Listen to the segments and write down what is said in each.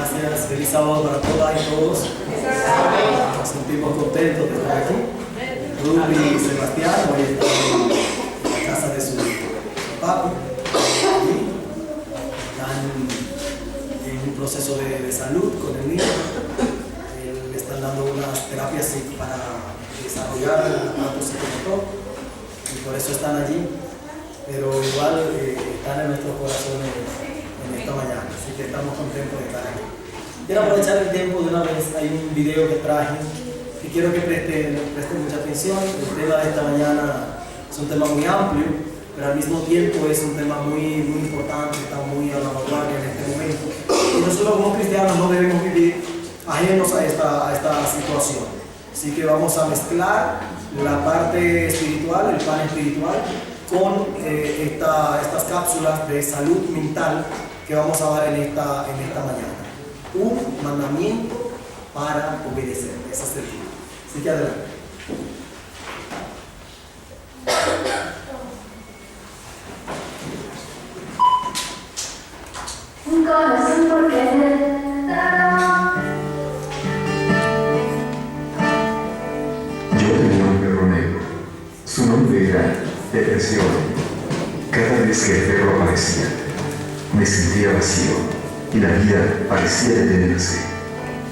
Gracias, feliz sábado para todas y todos. Nos sentimos contentos de estar aquí. Ruby y Sebastián hoy están en la casa de su papi y están en un proceso de salud con el niño. Le están dando unas terapias para desarrollar el aparato psicomotor y por eso están allí, pero igual están en nuestros corazones en esta mañana, así que estamos contentos de estar aquí. Quiero aprovechar el tiempo de una vez. Hay un video que traje y quiero que presten mucha atención. El tema de esta mañana es un tema muy amplio, pero al mismo tiempo es un tema muy importante, está muy a la vanguardia en este momento. Y nosotros como cristianos no debemos vivir ajenos a esta situación. Así que vamos a mezclar la parte espiritual, el pan espiritual, con estas cápsulas de salud mental que vamos a dar en esta mañana. Un mandamiento para obedecer. Ese es el título. Así que adelante. Un corazón por querer. Yo tenía un perro negro. Su nombre era Depresión. Cada vez que el perro aparecía, me sentía vacío y la vida parecía detenerse.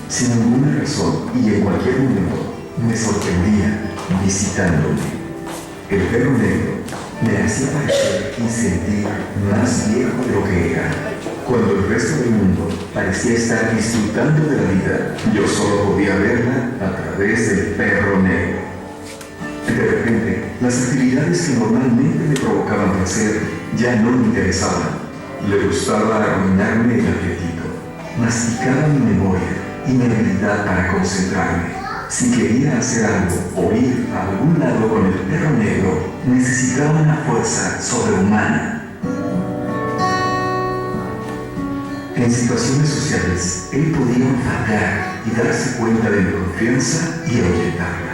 Sin ninguna razón y en cualquier momento me sorprendía visitándome. El perro negro me hacía parecer y sentir más viejo de lo que era. Cuando el resto del mundo parecía estar disfrutando de la vida, yo solo podía verla a través del perro negro. De repente, las actividades que normalmente me provocaban placer ya no me interesaban. Le gustaba arruinarme el apetito, masticaba mi memoria y mi habilidad para concentrarme. Si quería hacer algo o ir a algún lado con el perro negro, necesitaba una fuerza sobrehumana. En situaciones sociales, él podía enfagar y darse cuenta de mi confianza y ahuyentarla.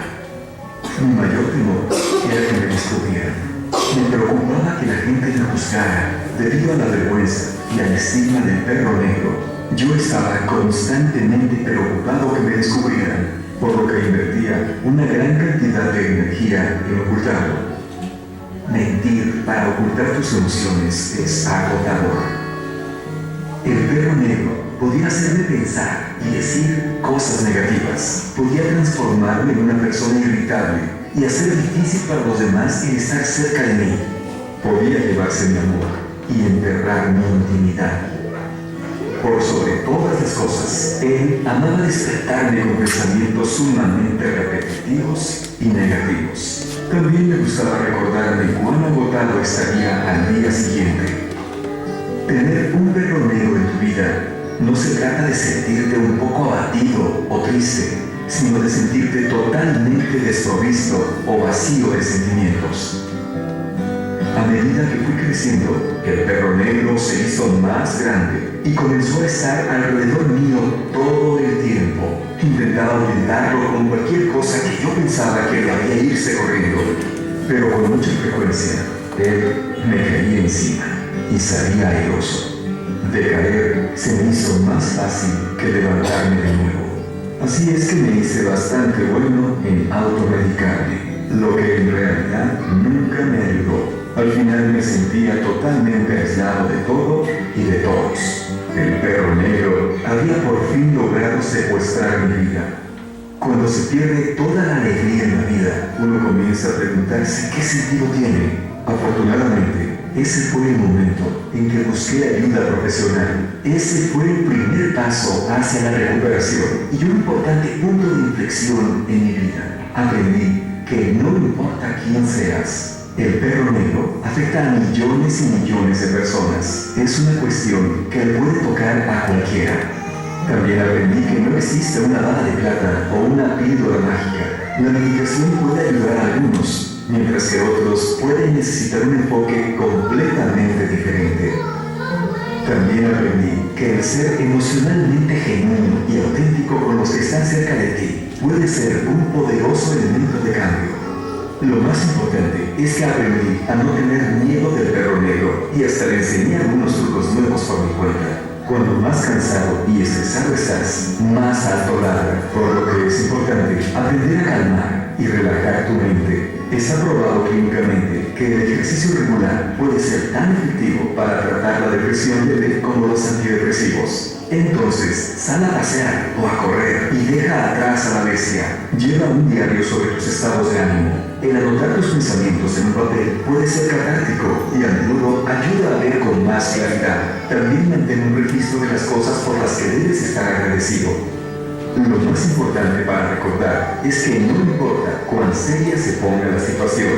Mi mayor temor era que me descubrieran. Me preocupaba que la gente me juzgara debido a la vergüenza y al estigma del perro negro. Yo estaba constantemente preocupado que me descubrieran, por lo que invertía una gran cantidad de energía en ocultarlo. Mentir para ocultar tus emociones es agotador. El perro negro podía hacerme pensar y decir cosas negativas. Podía transformarme en una persona irritable y hacer difícil para los demás el estar cerca de mí. Podía llevarse mi amor y enterrar mi intimidad. Por sobre todas las cosas, él amaba despertarme con pensamientos sumamente repetitivos y negativos. También me gustaba recordarme cuán agotado estaría al día siguiente. Tener un perro negro en tu vida no se trata de sentirte un poco abatido o triste, sino de sentirte totalmente desprovisto o vacío de sentimientos. A medida que fui creciendo, el perro negro se hizo más grande y comenzó a estar alrededor mío todo el tiempo. Intentaba ahuyentarlo con cualquier cosa que yo pensaba que debía irse corriendo, pero con mucha frecuencia, él me caía encima y salía airoso. De caer se me hizo más fácil que levantarme de nuevo. Así es que me hice bastante bueno en automedicarme, lo que en realidad nunca me ayudó. Al final me sentía totalmente aislado de todo y de todos. El perro negro había por fin logrado secuestrar mi vida. Cuando se pierde toda la alegría en la vida, uno comienza a preguntarse qué sentido tiene. Afortunadamente, ese fue el momento en que busqué ayuda profesional. Ese fue el primer paso hacia la recuperación y un importante punto de inflexión en mi vida. Aprendí que no importa quién seas, el perro negro afecta a millones y millones de personas. Es una cuestión que puede tocar a cualquiera. También aprendí que no existe una bala de plata o una píldora mágica. La medicación puede ayudar a algunos, mientras que otros pueden necesitar un enfoque completamente diferente. También aprendí que el ser emocionalmente genuino y auténtico con los que están cerca de ti puede ser un poderoso elemento de cambio. Lo más importante es que aprendí a no tener miedo del perro negro y hasta le enseñé algunos trucos nuevos por mi cuenta. Cuando más cansado y estresado estás, más alto ladra, por lo que es importante aprender a calmar y relajar tu mente. Está probado clínicamente que el ejercicio regular puede ser tan efectivo para tratar la depresión leve como los antidepresivos. Entonces, sal a pasear o a correr y deja atrás a la bestia. Lleva un diario sobre tus estados de ánimo. El anotar tus pensamientos en un papel puede ser catártico y a menudo ayuda a ver con más claridad. También mantén un registro de las cosas por las que debes estar agradecido. Lo más importante para recordar es que no importa cuán seria se ponga la situación,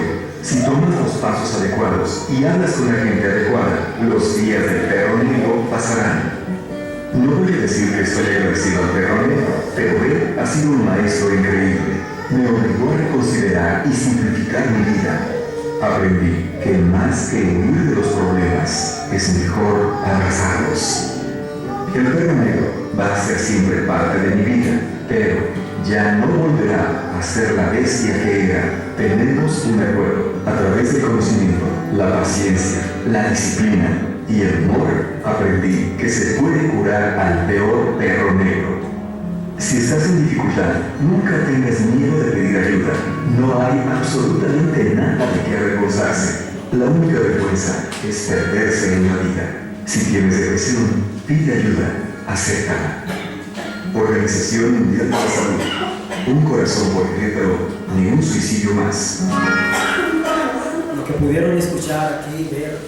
si tomas los pasos adecuados y hablas con la gente adecuada, los días del perro negro pasarán. No voy a decir que estoy agradecido al perro negro, pero él ha sido un maestro increíble. Me obligó a reconsiderar y simplificar mi vida. Aprendí que más que huir de los problemas, es mejor abrazarlos. El perro negro va a ser siempre parte de mi vida, pero ya no volverá a ser la bestia que era. Tenemos un acuerdo. A través del conocimiento, la paciencia, la disciplina y el amor, aprendí que se puede curar al peor perro negro. Si estás en dificultad, nunca tengas miedo de pedir ayuda. No hay absolutamente nada de qué avergonzarse. La única vergüenza es perderse en la vida. Si tienes depresión, pide ayuda, acéptala. Organización Mundial de la Salud. Un corazón por Querétaro, ni un suicidio más. Lo que pudieron escuchar aquí, ver,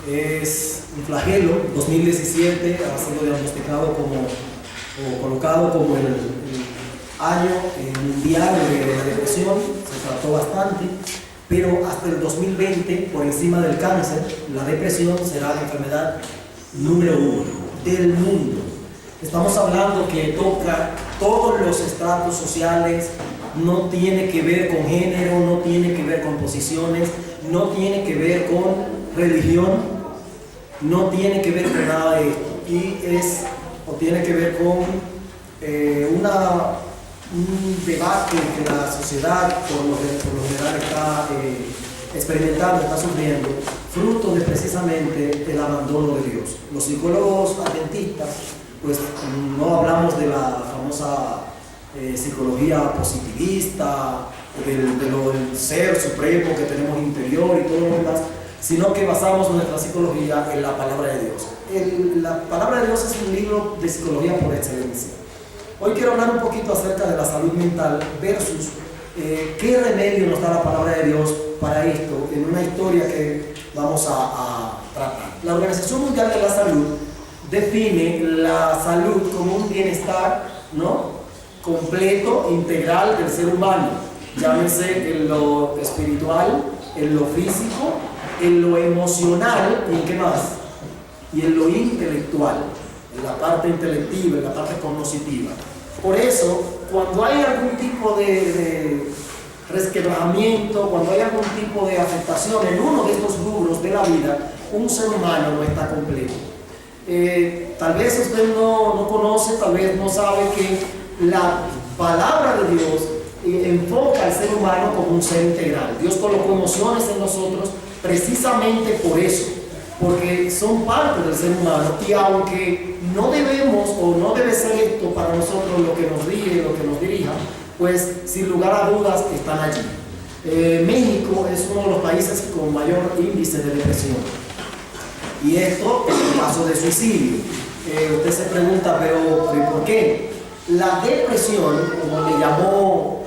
es un flagelo. 2017 ha sido diagnosticado como, o colocado como el año mundial de la depresión. Se trató bastante. Pero hasta el 2020, por encima del cáncer, la depresión será la enfermedad número 1 del mundo. Estamos hablando que toca todos los estratos sociales, no tiene que ver con género, no tiene que ver con posiciones, no tiene que ver con religión, no tiene que ver con nada de esto. Y tiene que ver con un debate que la sociedad por lo general está experimentando, está sufriendo, fruto de precisamente el abandono de Dios. Los psicólogos adventistas, pues no hablamos de la famosa psicología positivista, del ser supremo que tenemos interior y todo lo demás, sino que basamos nuestra psicología en la palabra de Dios. La palabra de Dios es un libro de psicología por excelencia. Hoy quiero hablar un poquito acerca de la salud mental versus qué remedio nos da la palabra de Dios para esto, en una historia que vamos a tratar. La Organización Mundial de la Salud define la salud como un bienestar, ¿no?, completo, integral del ser humano, llámese en lo espiritual, en lo físico, en lo emocional y en qué más, y en lo intelectual, en la parte intelectiva, en la parte cognitiva. Por eso, cuando hay algún tipo de resquebrajamiento, cuando hay algún tipo de afectación en uno de estos rubros de la vida, un ser humano no está completo. Tal vez usted no conoce, tal vez no sabe que la palabra de Dios enfoca al ser humano como un ser integral. Dios colocó emociones en nosotros precisamente por eso, porque son parte del ser humano, y aunque no debemos o no debe ser esto para nosotros lo que nos guíe, lo que nos dirija, pues sin lugar a dudas están allí. México es uno de los países con mayor índice de depresión, y esto es el caso de suicidio. Usted se pregunta, pero ¿por qué? La depresión, como le llamó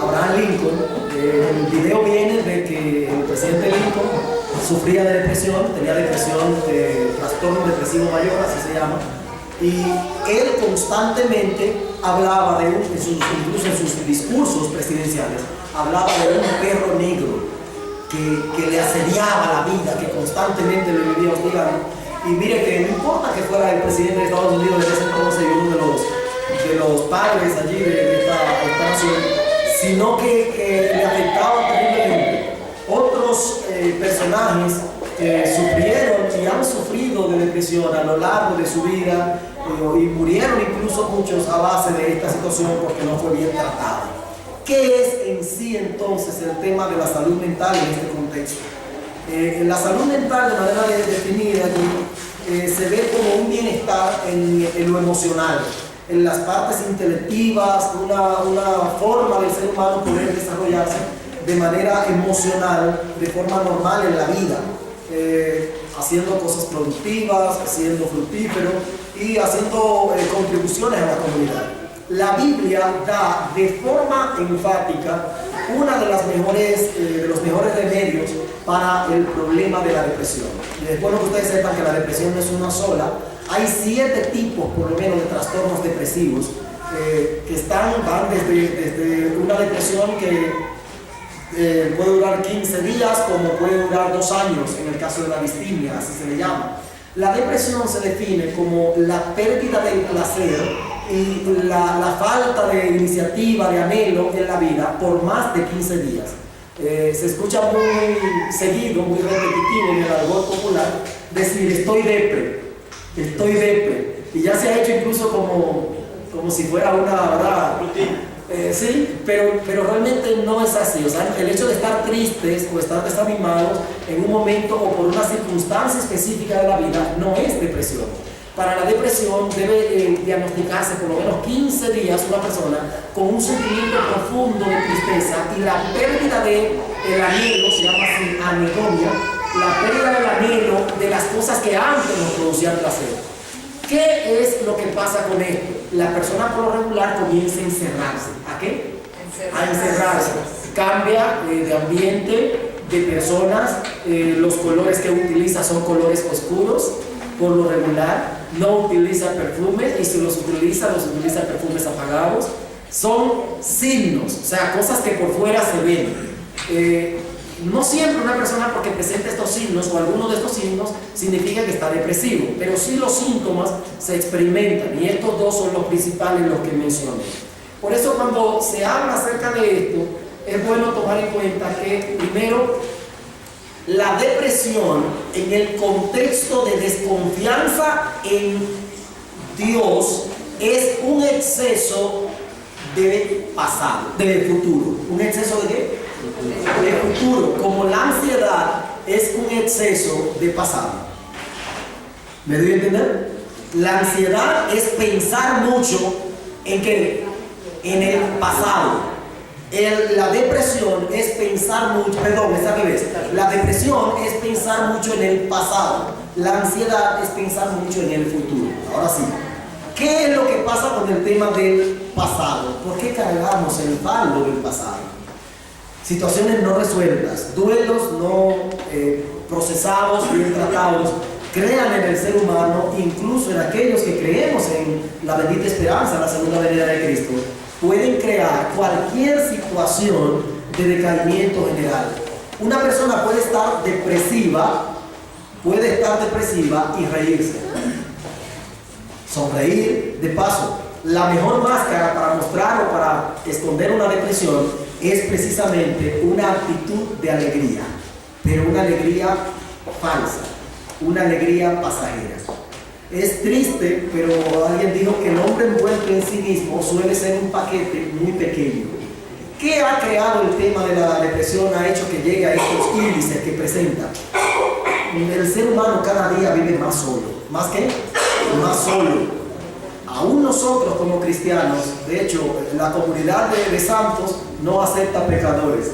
Abraham Lincoln, el video viene de que el presidente Lincoln sufría de depresión, tenía depresión, trastorno depresivo mayor, así se llama, y él constantemente hablaba incluso en sus discursos presidenciales, hablaba de un perro negro que le asediaba la vida, que constantemente le vivía hostigando. Y mire que no importa que fuera el presidente de Estados Unidos de ese entonces y uno de los padres allí de esta nación, sino que le afectaba terriblemente. Otros personajes sufrieron y han sufrido de depresión a lo largo de su vida, y murieron incluso muchos a base de esta situación porque no fue bien tratada. ¿Qué es en sí entonces el tema de la salud mental en este contexto? La salud mental, de manera definida allí, se ve como un bienestar en lo emocional, en las partes intelectivas, una forma del ser humano poder desarrollarse de manera emocional, de forma normal en la vida, haciendo cosas productivas, siendo fructífero y haciendo contribuciones a la comunidad. La Biblia da de forma enfática uno de los mejores remedios para el problema de la depresión. Y después que ustedes sepan que la depresión no es una sola, hay 7 tipos por lo menos de trastornos depresivos que van desde una depresión que puede durar 15 días como puede durar 2 años en el caso de la distimia, así se le llama. La depresión se define como la pérdida del placer y la falta de iniciativa, de anhelo en la vida por más de 15 días. Se escucha muy seguido, muy repetitivo en el argot popular decir estoy depre, y ya se ha hecho incluso como si fuera una verdad. Sí, pero realmente no es así. O sea, el hecho de estar tristes o estar desanimados en un momento o por una circunstancia específica de la vida no es depresión. Para la depresión debe diagnosticarse por lo menos 15 días una persona con un sentimiento profundo de tristeza y la pérdida del anhelo, se llama así anedonia, la pérdida del anhelo de las cosas que antes nos producían placer. ¿Qué es lo que pasa con esto? La persona por lo regular comienza a encerrarse. ¿A qué? A encerrarse. Cambia de ambiente, de personas, los colores que utiliza son colores oscuros, por lo regular, no utiliza perfumes y si los utiliza perfumes apagados. Son signos, o sea, cosas que por fuera se ven. No siempre una persona porque presenta estos signos o alguno de estos signos significa que está depresivo, pero sí los síntomas se experimentan y estos dos son los principales, los que mencioné. Por eso cuando se habla acerca de esto, es bueno tomar en cuenta que primero, la depresión en el contexto de desconfianza en Dios es un exceso de pasado, de futuro. ¿Un exceso de qué? De futuro, como la ansiedad es un exceso de pasado. ¿Me doy a entender? La ansiedad es pensar mucho en qué, en el pasado. La depresión es pensar mucho, perdón, es al revés. La depresión es pensar mucho en el pasado. La ansiedad es pensar mucho en el futuro. Ahora sí, ¿qué es lo que pasa con el tema del pasado? ¿Por qué cargamos el fardo del pasado? Situaciones no resueltas, duelos no procesados, bien tratados, crean en el ser humano, incluso en aquellos que creemos en la bendita esperanza, la segunda venida de Cristo, pueden crear cualquier situación de decaimiento general. Una persona puede estar depresiva y reírse. Sonreír, de paso. La mejor máscara para mostrar o para esconder una depresión es precisamente una actitud de alegría, pero una alegría falsa, una alegría pasajera. Es triste, pero alguien dijo que el hombre envuelto en sí mismo suele ser un paquete muy pequeño. ¿Qué ha creado el tema de la depresión? Ha hecho que llegue a estos índices que presenta. El ser humano cada día vive más solo. ¿Más qué? Más solo. Aún nosotros como cristianos, de hecho, la comunidad de santos no acepta pecadores.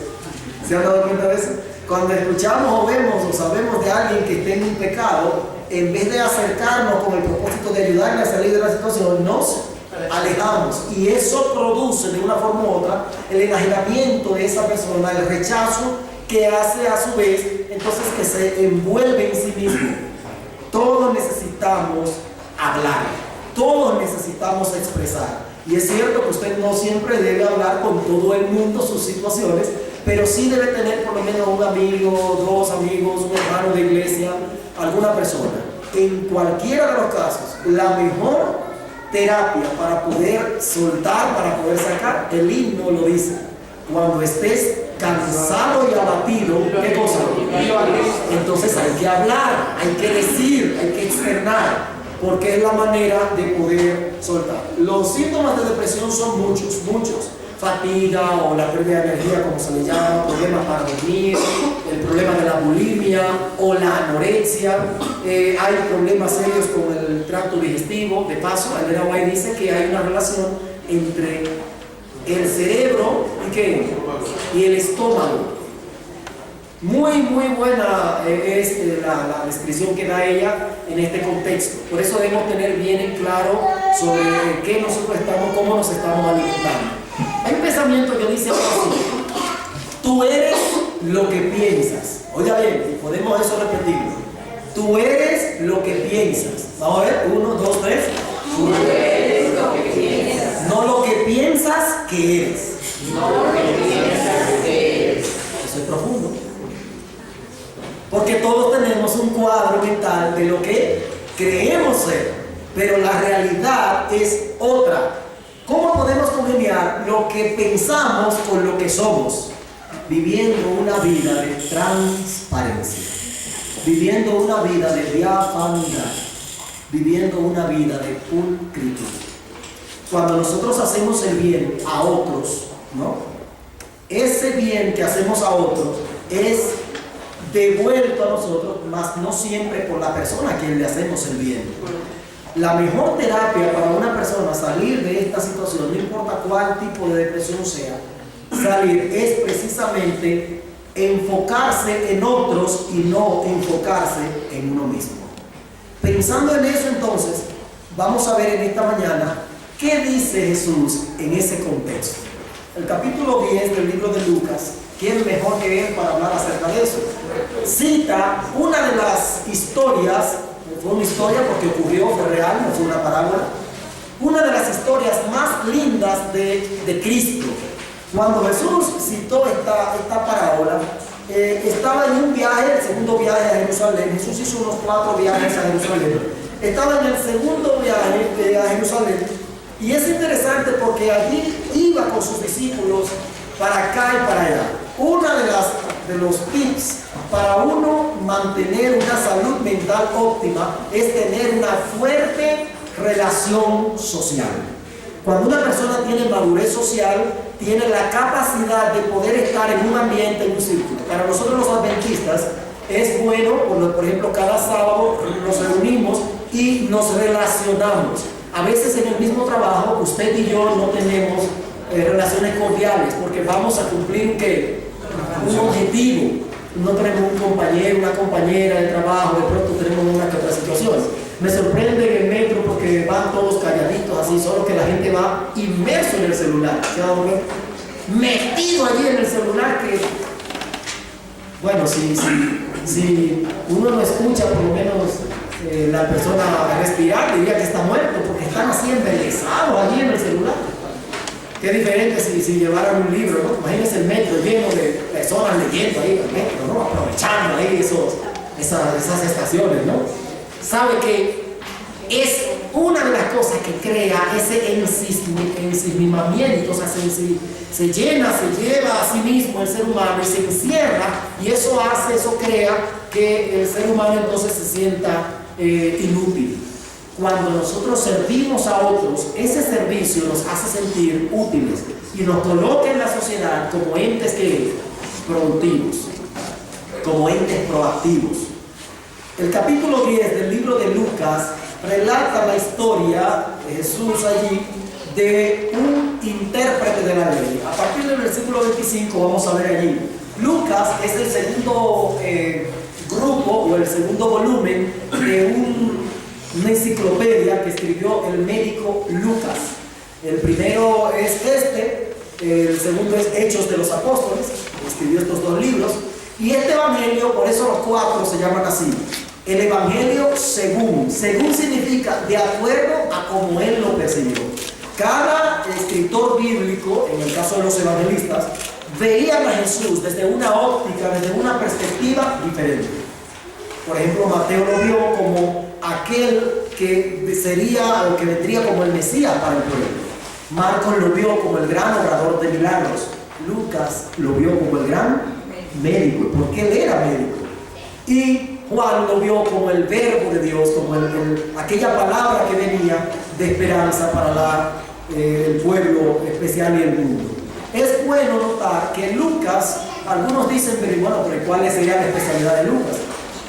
¿Se han dado cuenta de eso? Cuando escuchamos o vemos o sabemos de alguien que esté en un pecado, en vez de acercarnos con el propósito de ayudarle a salir de la situación, nos alejamos. Y eso produce de una forma u otra el enajenamiento de esa persona, el rechazo que hace a su vez, entonces que se envuelve en sí mismo. Todos necesitamos hablar. Todos necesitamos expresar. Y es cierto que usted no siempre debe hablar con todo el mundo sus situaciones, pero sí debe tener por lo menos un amigo, 2 amigos, un hermano de iglesia, alguna persona. En cualquiera de los casos, la mejor terapia para poder soltar, para poder sacar, el himno lo dice. Cuando estés cansado y abatido, ¿qué cosa? Entonces hay que hablar, hay que decir, hay que externar, porque es la manera de poder soltar. Los síntomas de depresión son muchos. fatiga o la pérdida de energía, como se le llama, problemas para dormir, el problema de la bulimia o la anorexia. Hay problemas serios con el tracto digestivo. De paso, Elena White dice que hay una relación entre el cerebro y el estómago. Muy buena es la descripción que da ella en este contexto. Por eso debemos tener bien en claro sobre qué nosotros estamos, cómo nos estamos alimentando. Hay un pensamiento que dice así: tú eres lo que piensas. Oiga bien, podemos eso repetirlo. Tú eres lo que piensas. Vamos a ver, 1, 2, 3. Tú eres lo que piensas. No lo que piensas que eres. No lo que piensas que eres. Eso es profundo. Porque todos tenemos un cuadro mental de lo que creemos ser, pero la realidad es otra. ¿Cómo podemos congeniar lo que pensamos con lo que somos? Viviendo una vida de transparencia, viviendo una vida de diafanidad, viviendo una vida de pulcritud. Cuando nosotros hacemos el bien a otros, ¿no? Ese bien que hacemos a otros es devuelto a nosotros, mas no siempre por la persona a quien le hacemos el bien. La mejor terapia para una persona salir de esta situación, no importa cuál tipo de depresión sea, salir es precisamente enfocarse en otros y no enfocarse en uno mismo. Pensando en eso, entonces, vamos a ver en esta mañana qué dice Jesús en ese contexto. El capítulo 10 del libro de Lucas, ¿quién mejor que él para hablar acerca de eso? Cita una de las historias, fue una historia porque ocurrió, fue real, no fue una parábola, una de las historias más lindas de Cristo. Cuando Jesús citó esta parábola, estaba en un viaje, el segundo viaje a Jerusalén. Jesús hizo unos 4 viajes a Jerusalén. Estaba en el segundo viaje a Jerusalén, y es interesante porque allí iba con sus discípulos para acá y para allá. Uno de los tips para uno mantener una salud mental óptima es tener una fuerte relación social. Cuando una persona tiene madurez social, tiene la capacidad de poder estar en un ambiente, en un círculo. Para nosotros los adventistas es bueno, por ejemplo, cada sábado nos reunimos y nos relacionamos. A veces en el mismo trabajo, usted y yo no tenemos relaciones cordiales porque vamos a cumplir un objetivo. No tenemos un compañero, una compañera de trabajo, de pronto tenemos una que otra situación. Me sorprende en el metro porque van todos calladitos así, solo que la gente va inmerso en el celular, metido allí en el celular, que bueno, si uno no escucha por lo menos la persona respirar, diría que está muerto, porque están así embelesados allí en el celular. Qué diferente si llevaran un libro, ¿no? Imagínense el metro lleno de personas leyendo ahí el metro, ¿no? Aprovechando ahí esas estaciones, ¿no? Sabe que es una de las cosas que crea ese ensimismamiento, o sea, se lleva a sí mismo el ser humano y se encierra, y eso crea que el ser humano entonces se sienta inútil. Cuando nosotros servimos a otros, ese servicio nos hace sentir útiles y nos coloca en la sociedad como entes productivos, como entes proactivos. El capítulo 10 del libro de Lucas relata la historia de Jesús allí de un intérprete de la ley. A partir del versículo 25 vamos a ver allí. Lucas es el segundo grupo o el segundo volumen de una enciclopedia que escribió el médico Lucas. El primero es el segundo es Hechos de los Apóstoles, escribió estos 2 libros, y este evangelio, por eso los 4 se llaman así. El evangelio según significa de acuerdo a como él lo percibió. Cada escritor bíblico, en el caso de los evangelistas, veían a Jesús desde una óptica, desde una perspectiva diferente. Por ejemplo, Mateo lo vio como aquel que sería o que vendría como el Mesías para el pueblo. Marcos lo vio como el gran obrador de milagros. Lucas lo vio como el gran médico, porque él era médico. Y Juan lo vio como el verbo de Dios, como aquella palabra que venía de esperanza para el pueblo especial y el mundo. es bueno notar que Lucas, algunos dicen, pero bueno, pero ¿cuál sería la especialidad de Lucas?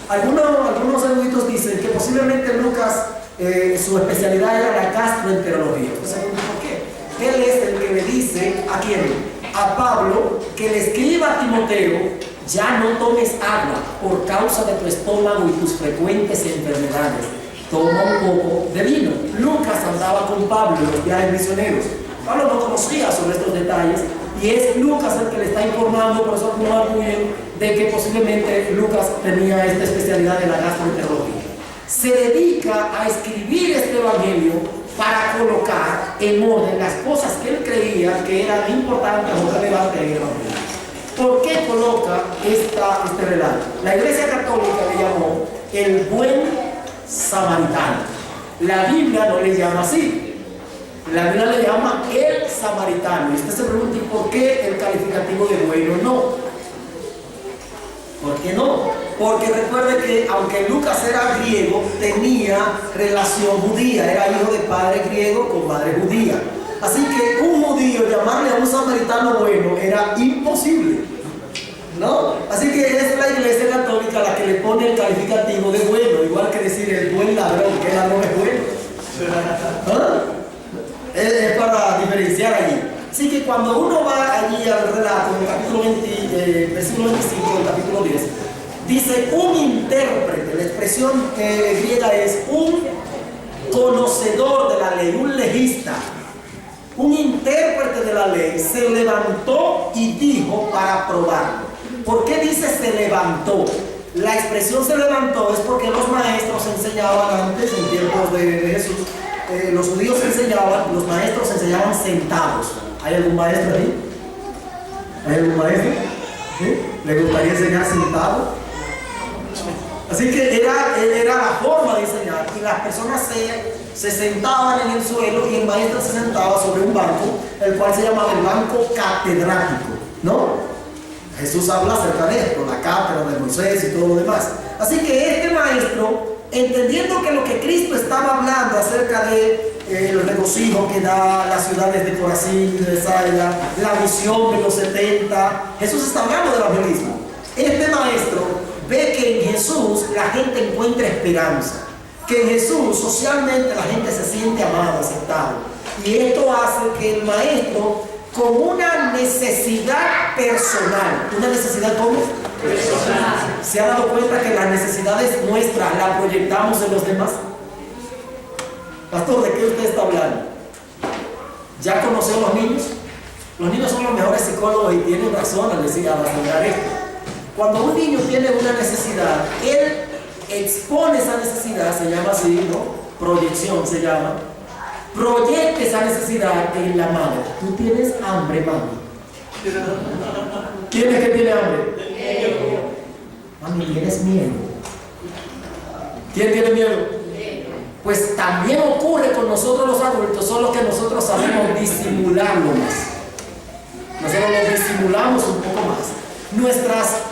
Algunos eruditos dicen que posiblemente Lucas, su especialidad era la gastroenterología. ¿Usted sabe por qué? Él es el que le dice, ¿a quién? A Pablo, que le escriba a Timoteo: ya no tomes agua por causa de tu estómago y tus frecuentes enfermedades. Toma un poco de vino. Lucas andaba con Pablo en los viajes misioneros. Pablo no conocía sobre estos detalles y es Lucas el que le está informando, por eso no muy bien, de que posiblemente Lucas tenía esta especialidad de la gastroenterología. Se dedica a escribir este evangelio para colocar en orden las cosas que él creía que eran importantes o relevantes en el evangelio. ¿Por qué coloca este relato? La Iglesia Católica le llamó el buen samaritano. La Biblia no le llama así. La Biblia le llama el samaritano. Y usted se pregunta, ¿y por qué el calificativo de bueno no? ¿Por qué no? Porque recuerde que aunque Lucas era griego, tenía relación judía, era hijo de padre griego con madre judía. Así que un judío llamarle a un samaritano bueno era imposible, ¿no? Así que es la Iglesia Católica la que le pone el calificativo de bueno, igual que decir el buen ladrón, que el ladrón es bueno. ¿Ah? Es para diferenciar allí. Así que cuando uno va allí al relato, en el capítulo 20, versículo 25 del capítulo 10, dice un intérprete. La expresión griega es un conocedor de la ley, un legista. Un intérprete de la ley se levantó y dijo para probarlo. ¿Por qué dice se levantó? La expresión se levantó es porque los maestros enseñaban antes, en tiempos de Jesús, los judíos enseñaban, los maestros enseñaban sentados. ¿Hay algún maestro ahí? ¿Hay algún maestro? ¿Sí? ¿Le gustaría enseñar sentado? Así que era la forma de enseñar, y las personas se sentaban en el suelo y el maestro se sentaba sobre un banco, el cual se llamaba el banco catedrático, ¿no? Jesús habla acerca de esto, la cátedra de Moisés y todo lo demás. Así que este maestro, entendiendo que lo que Cristo estaba hablando acerca de el regocijo que da las ciudades de Corazín y de Bethsaida, la visión de los 70, Jesús está hablando del evangelismo. Este maestro ve que en Jesús la gente encuentra esperanza, que en Jesús socialmente la gente se siente amada, aceptada. Y esto hace que el maestro, con una necesidad personal, ¿una necesidad cómo? Personal. ¿Se ha dado cuenta que las necesidades nuestras las proyectamos en los demás? Pastor, ¿de qué usted está hablando? ¿Ya conoció a los niños? Los niños son los mejores psicólogos y tienen razón al decir, a razonar esto. Cuando un niño tiene una necesidad, él expone esa necesidad, se llama así, ¿no? Proyección se llama. Proyecta esa necesidad en la madre. ¿Tú tienes hambre, mami? ¿Quién es que tiene hambre? Mami, ¿tienes miedo? ¿Quién tiene miedo? Pues también ocurre con nosotros los adultos, solo que nosotros sabemos disimularlo más. Nosotros lo disimulamos un poco más. Nuestras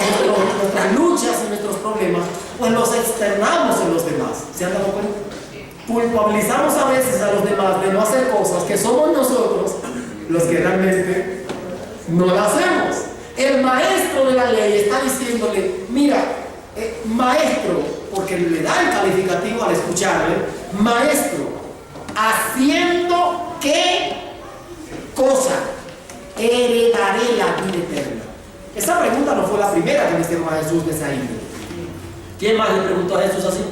luchas y nuestros problemas, pues los externamos en los demás. ¿Se han dado cuenta? Culpabilizamos a veces a los demás de no hacer cosas que somos nosotros los que realmente no las hacemos. El maestro de la ley está diciéndole, mira, maestro, porque le da el calificativo al escucharle, maestro, haciendo qué cosa heredaré la vida eterna. Esa pregunta no fue la primera que le hicieron a Jesús de esa índole. ¿Quién más le preguntó a Jesús así?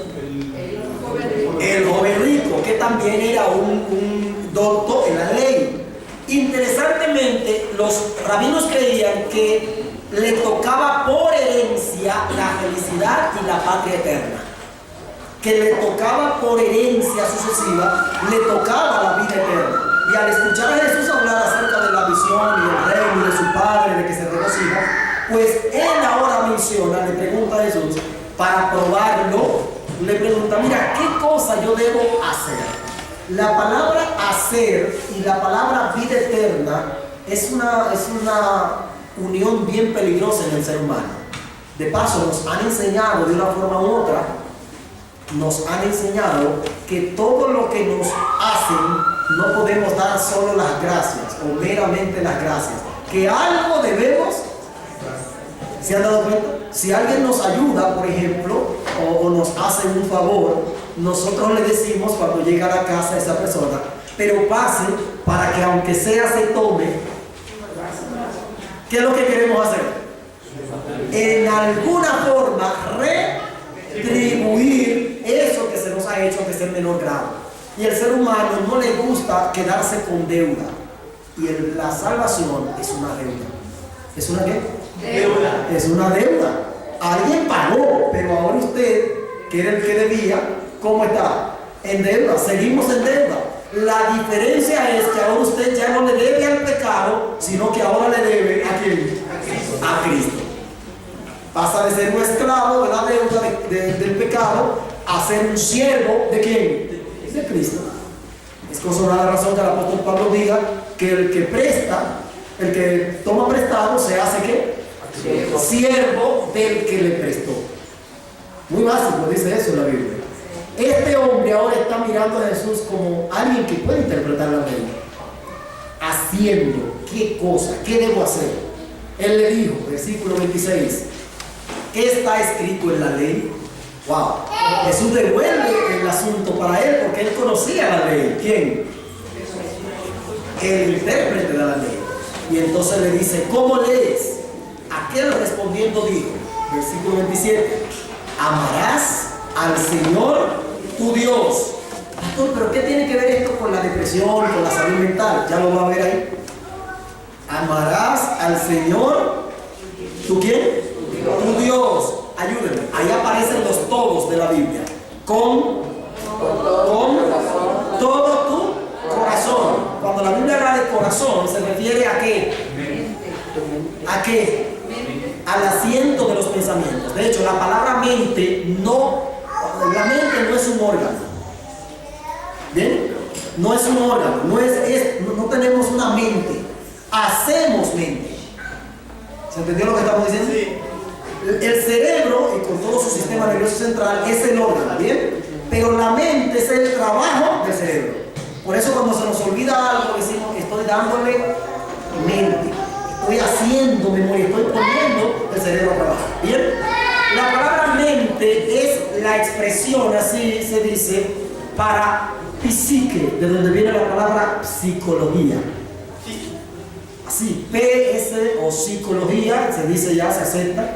El joven rico, que también era un doctor en la ley. Interesantemente, los rabinos creían que le tocaba por herencia la felicidad y la patria eterna. Que le tocaba por herencia sucesiva, le tocaba la vida eterna. Y al escuchar a Jesús hablar acerca de la visión y el reino y de su Padre, de que se regocija, pues él ahora menciona, le pregunta a Jesús, para probarlo, le pregunta, mira, ¿qué cosa yo debo hacer? La palabra hacer y la palabra vida eterna es una unión bien peligrosa en el ser humano. De paso, nos han enseñado de una forma u otra, nos han enseñado que todo lo que nos hacen no podemos dar solo las gracias o meramente las gracias, que algo debemos. ¿Se han dado cuenta? Si alguien nos ayuda, por ejemplo, o nos hace un favor, nosotros le decimos cuando llega a la casa a esa persona, pero pase para que aunque sea se tome. ¿Qué es lo que queremos hacer? En alguna forma retribuir eso que se nos ha hecho de ser menor grado. Y el ser humano no le gusta quedarse con deuda. Y la salvación es una deuda. ¿Es una qué? Deuda. Es una deuda. Alguien pagó, pero ahora usted, que era el que debía, ¿cómo está? En deuda. Seguimos en deuda. La diferencia es que ahora usted ya no le debe al pecado, sino que ahora le debe ¿a quién? A Cristo. Pasa de ser un esclavo de la deuda del pecado a ser un siervo ¿de quién? De Cristo. Es consolada la razón que el apóstol Pablo diga que el que presta, el que toma prestado, se hace ¿qué? Siervo del que le prestó. Muy básico, dice eso en la Biblia. Este hombre ahora está mirando a Jesús como alguien que puede interpretar la ley. Haciendo, ¿qué cosa? ¿Qué debo hacer? Él le dijo, versículo 26, ¿qué está escrito en la ley? Wow. Jesús devuelve el asunto para él porque él conocía la ley. ¿Quién? El intérprete de la ley. Y entonces le dice, ¿cómo lees? Aquel respondiendo dijo, versículo 27, amarás al Señor tu Dios. Pastor, ¿pero qué tiene que ver esto con la depresión, con la salud mental? Ya lo va a ver ahí. Amarás al Señor, ¿tú quién? Tu Dios. Ayúdenme. Ahí aparecen los todos de la Biblia. Con todo tu corazón. Cuando la Biblia habla de corazón, se refiere a qué? ¿A qué? Al asiento de los pensamientos. De hecho, la palabra mente la mente no es un órgano. ¿Bien? No es un órgano, no tenemos una mente. Hacemos mente. ¿Se entendió lo que estamos diciendo? Sí. El cerebro, y con todo su sistema nervioso central, es el órgano, ¿bien? Pero la mente es el trabajo del cerebro. Por eso cuando se nos olvida algo, decimos, estoy dándole mente. Estoy haciendo memoria, estoy poniendo el cerebro a trabajar. ¿Bien? La palabra mente es la expresión, así se dice, para psique, de donde viene la palabra psicología. Así, PS o psicología, se dice ya, se acepta,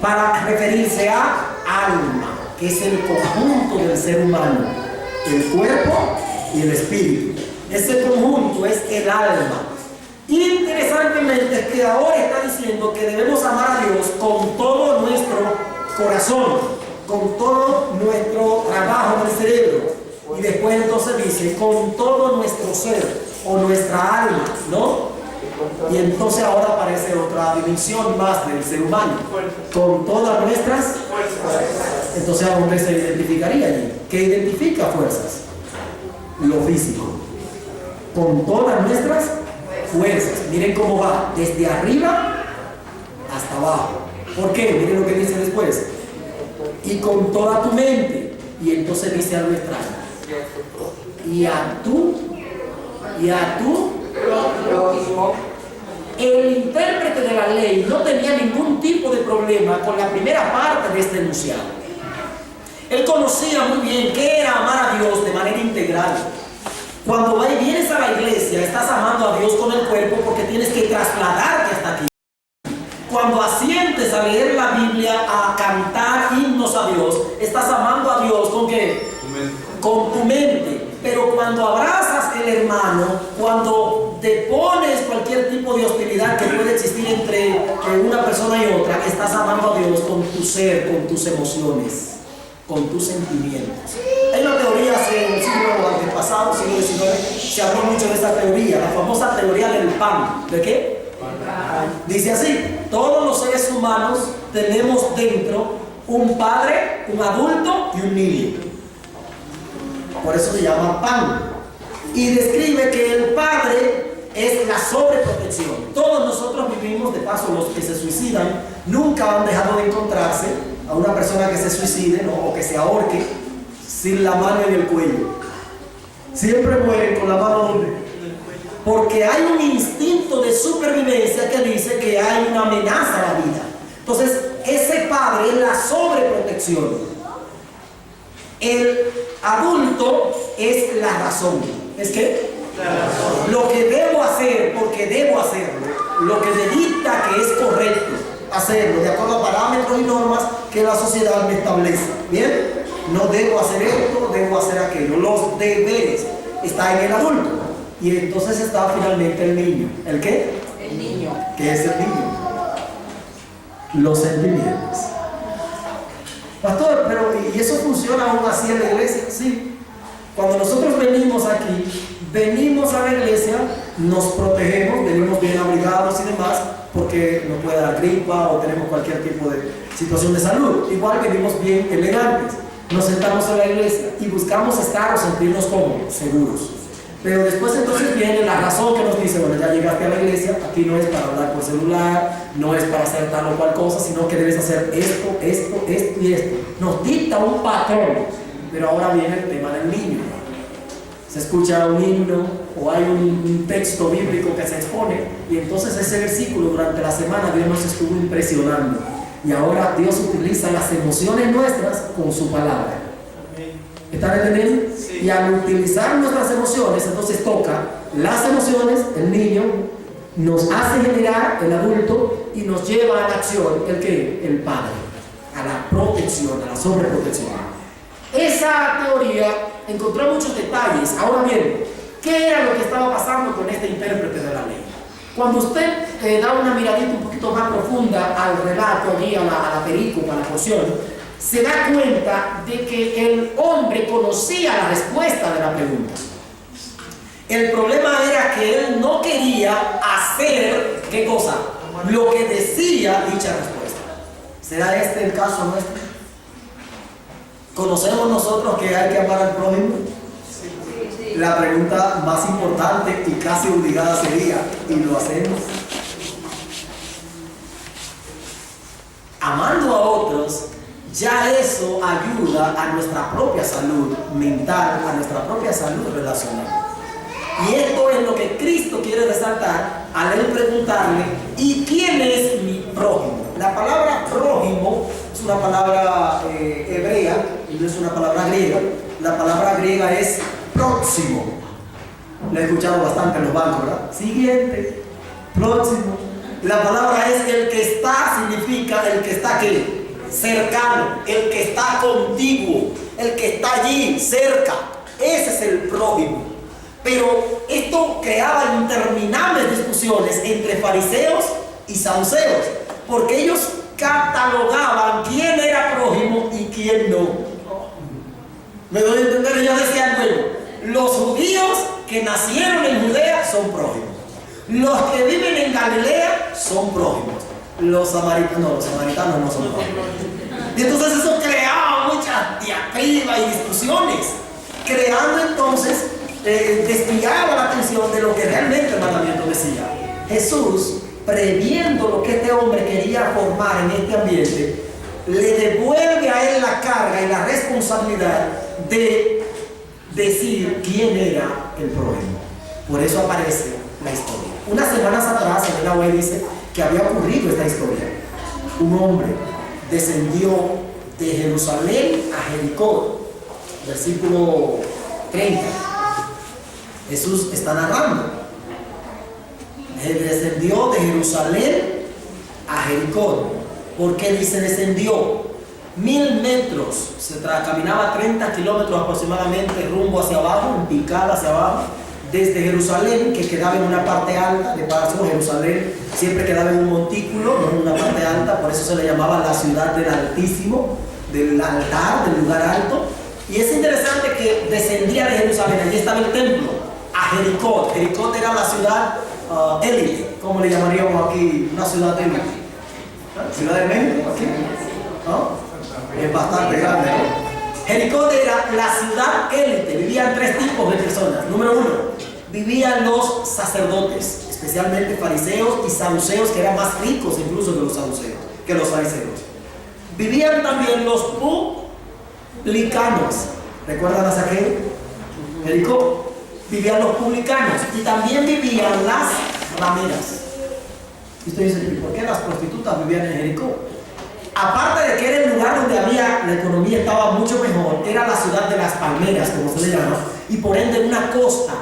para referirse a alma, que es el conjunto del ser humano, el cuerpo y el espíritu. Ese conjunto es el alma. Interesantemente es que ahora está diciendo que debemos amar a Dios con todo nuestro corazón, con todo nuestro trabajo del cerebro. Y después entonces dice, con todo nuestro ser o nuestra alma, ¿no? Y entonces ahora aparece otra dimensión más del ser humano, con todas nuestras fuerzas. Entonces ¿a dónde se identificaría allí? ¿Qué identifica fuerzas? Lo físico. Con todas nuestras fuerzas. Miren cómo va, desde arriba hasta abajo. ¿Por qué? Miren lo que dice después. Y con toda tu mente. Y entonces dice algo extraño. Y a tu prójimo. El intérprete de la ley no tenía ningún tipo de problema con la primera parte de este enunciado. Él conocía muy bien qué era amar a Dios de manera integral. Cuando vienes a la iglesia, estás amando a Dios con el cuerpo porque tienes que trasladarte hasta aquí. Cuando asientes a leer la Biblia, a cantar himnos a Dios, estás amando a Dios ¿con qué? Con tu mente. Pero cuando abrazas el hermano, cuando te pones cualquier tipo de hostilidad que puede existir entre una persona y otra, estás amando a Dios con tu ser, con tus emociones, con tus sentimientos. Hay una teoría en el siglo antepasado, siglo XIX, se habló mucho de esta teoría, la famosa teoría del pan. ¿De qué? Dice así: todos los seres humanos tenemos dentro un padre, un adulto y un niño. Por eso se llama pan. Y describe que el padre es la sobreprotección. Todos nosotros vivimos, de paso, los que se suicidan nunca han dejado de encontrarse a una persona que se suicide, ¿no? O que se ahorque sin la mano en el cuello. Siempre mueren con la mano. ¿Por qué? porque hay un instinto de supervivencia que dice que hay una amenaza a la vida. Entonces, ese padre es la sobreprotección. El adulto es la razón. ¿Es qué? La razón. Lo que debo hacer porque debo hacerlo. Lo que me dicta que es correcto hacerlo, de acuerdo a parámetros y normas que la sociedad me establece. ¿Bien? No debo hacer esto, debo hacer aquello. Los deberes están en el adulto. Y entonces está finalmente el niño. ¿El qué? El niño. ¿Qué es el niño? Los sentimientos. Pastor, pero ¿y eso funciona aún así en la iglesia? Sí. Cuando nosotros venimos aquí, venimos a la iglesia, nos protegemos, venimos bien abrigados y demás, porque nos puede dar gripa o tenemos cualquier tipo de situación de salud. Igual venimos bien elegantes, nos sentamos en la iglesia y buscamos estar o sentirnos cómodos, seguros. Pero después entonces viene la razón que nos dice, bueno, ya llegaste a la iglesia, aquí no es para hablar por celular, no es para hacer tal o cual cosa, sino que debes hacer esto, esto, esto y esto. Nos dicta un patrón, pero ahora viene el tema del niño. Se escucha un himno o hay un texto bíblico que se expone y entonces ese versículo durante la semana Dios nos estuvo impresionando. Y ahora Dios utiliza las emociones nuestras con su palabra. ¿Están entendiendo? Sí. Y al utilizar nuestras emociones, entonces toca las emociones, el niño, nos hace generar el adulto y nos lleva a la acción, ¿el qué? El padre, a la protección, a la sobreprotección. Esa teoría encontró muchos detalles. Ahora bien, ¿qué era lo que estaba pasando con este intérprete de la ley? Cuando usted da una miradita un poquito más profunda al relato, allí a la película, a la porción, se da cuenta de que el hombre conocía la respuesta de la pregunta. El problema era que él no quería hacer, ¿qué cosa? Lo que decía dicha respuesta. ¿Será este el caso nuestro? ¿Conocemos nosotros que hay que amar al prójimo? Sí. La pregunta más importante y casi obligada sería, ¿y lo hacemos? Amando a otros, ya eso ayuda a nuestra propia salud mental, a nuestra propia salud relacional. Y esto es lo que Cristo quiere resaltar al él preguntarle, ¿y quién es mi prójimo? La palabra prójimo es una palabra hebrea y no es una palabra griega. La palabra griega es próximo. Lo he escuchado bastante en los bancos, ¿verdad? Siguiente, próximo. La palabra es el que está, significa el que está aquí, cercano, el que está contiguo, el que está allí, cerca. Ese es el prójimo. Pero esto creaba interminables discusiones entre fariseos y saduceos, porque ellos catalogaban quién era prójimo y quién no. ¿Me doy a entender? Ellos decían, bueno, los judíos que nacieron en Judea son prójimos. Los que viven en Galilea son prójimos. Los samaritanos no son prójimos. Y entonces eso creaba mucha diatriba y discusiones, creando entonces, desviaba la atención de lo que realmente el mandamiento decía. Jesús, previendo lo que este hombre quería formar en este ambiente, le devuelve a él la carga y la responsabilidad de decir quién era el prójimo. Por eso aparece la historia. Unas semanas atrás, el Abue dice que había ocurrido esta historia. Un hombre descendió de Jerusalén a Jericó, versículo 30. Jesús está narrando. Él descendió de Jerusalén a Jericó. ¿Por qué dice descendió? 1000 metros, caminaba 30 kilómetros aproximadamente rumbo hacia abajo, en picada hacia abajo, desde Jerusalén, que quedaba en una parte alta. De paso, Jerusalén siempre quedaba en un montículo, no en una parte alta, por eso se le llamaba la ciudad del Altísimo, del altar, del lugar alto. Y es interesante que descendía de Jerusalén, allí estaba el templo, a Jericó. Jericó era la ciudad élite, como le llamaríamos aquí, una ciudad élite. ¿Ciudad de México? ¿Aquí? ¿No? Es bastante grande, ¿no? Jericó era la ciudad élite, vivían 3 tipos de personas. Número 1, vivían los sacerdotes, especialmente fariseos y saduceos, que eran más ricos incluso que los saduceos, que los fariseos. Vivían también los publicanos. ¿Recuerdan a Saqueo? Jericó. vivían los publicanos y también vivían las rameras. Y usted dice, ¿por qué las prostitutas vivían en Jericó? Aparte de que era el lugar donde la economía estaba mucho mejor, era la ciudad de las palmeras, como se le llama, y por ende una costa,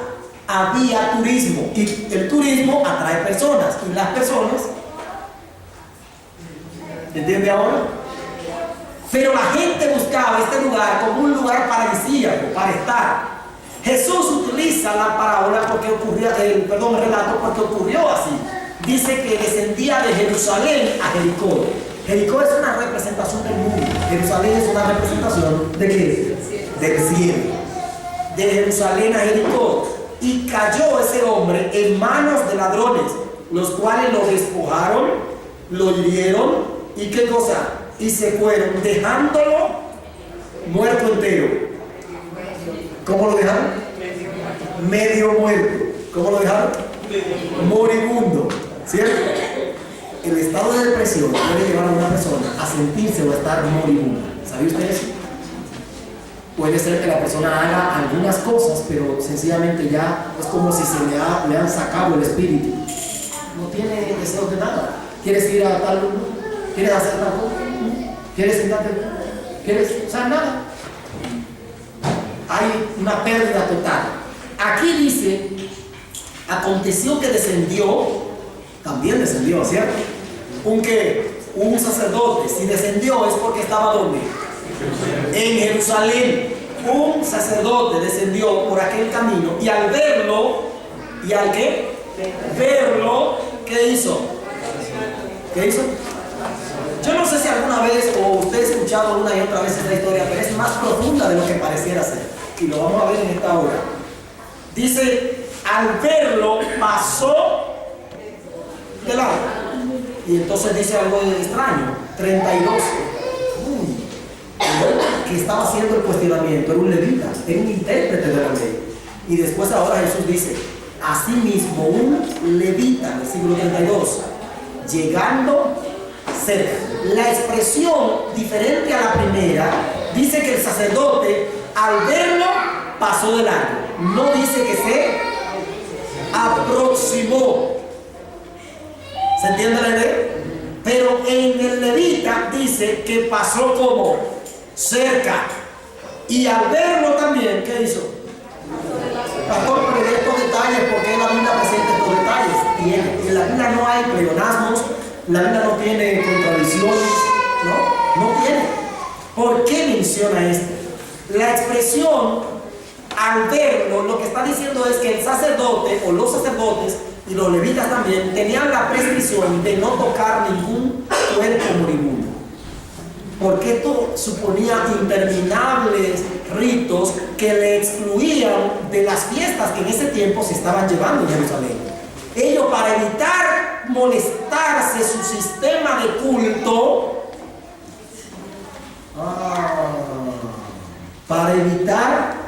había turismo, y el turismo atrae personas, y las personas, ¿entiende ahora? Pero la gente buscaba este lugar como un lugar paradisíaco para estar. Jesús utiliza la parábola porque ocurrió, el relato porque ocurrió así. Dice que descendía de Jerusalén a Jericó. Jericó es una representación del mundo. Jerusalén es una representación ¿de qué? Del cielo. De Jerusalén a Jericó. Y cayó ese hombre en manos de ladrones, los cuales lo despojaron, lo hirieron y qué cosa, y se fueron, dejándolo muerto entero. ¿Cómo lo dejaron? Medio muerto. ¿Cómo lo dejaron? Moribundo. ¿Cierto? El estado de depresión puede llevar a una persona a sentirse o a estar moribunda. ¿Sabe usted eso? Puede ser que la persona haga algunas cosas, pero sencillamente ya es como si le han sacado el espíritu. No tiene deseos de nada. ¿Quieres ir a tal lugar? ¿Quieres hacer tal cosa? ¿Quieres sentarte? ¿Quieres? O sea, nada. Hay una pérdida total. Aquí dice, aconteció que descendió, también descendió, ¿cierto? Un sacerdote. Si descendió es porque estaba ¿dónde? En Jerusalén. Un sacerdote descendió por aquel camino y al verlo, ¿y al qué? Verlo, ¿qué hizo? ¿Qué hizo? Yo no sé si alguna vez o usted ha escuchado una y otra vez esta historia, pero es más profunda de lo que pareciera ser. Y lo vamos a ver en esta hora. Dice, al verlo pasó de lado. Y entonces dice algo extraño, 32. Que estaba haciendo el cuestionamiento, era un levita, era un intérprete de la ley. Y después ahora Jesús dice, asimismo un levita, versículo 32, llegando cerca. La expresión diferente a la primera dice que el sacerdote al verlo pasó de largo. No dice que se aproximó. ¿Se entiende la idea? Pero en el levita dice que pasó como cerca. Y al verlo también, ¿qué hizo? Pastor, pero de estos detalles, ¿por qué la Biblia presenta estos detalles? Tiene. En la Biblia no hay pleonasmos, la Biblia no tiene contradicciones, no tiene. ¿Por qué menciona esto? La expresión, al verlo, lo que está diciendo es que el sacerdote o los sacerdotes y los levitas también tenían la prescripción de no tocar ningún cuerpo moribundo, porque esto suponía interminables ritos que le excluían de las fiestas que en ese tiempo se estaban llevando en Jerusalén. Ellos, para evitar molestarse su sistema de culto, para evitar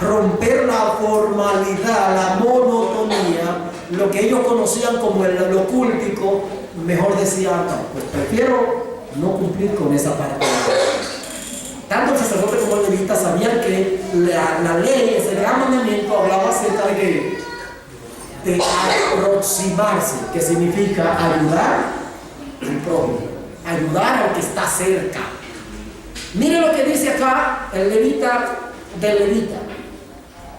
romper la formalidad, la monotonía, lo que ellos conocían como lo cultico, mejor decían, no, pues prefiero no cumplir con esa parte. Tanto el sacerdote como el levita sabían que la ley, ese gran mandamiento, hablaba acerca de aproximarse, que significa ayudar al prójimo, ayudar al que está cerca. Mire lo que dice acá el levita del levita.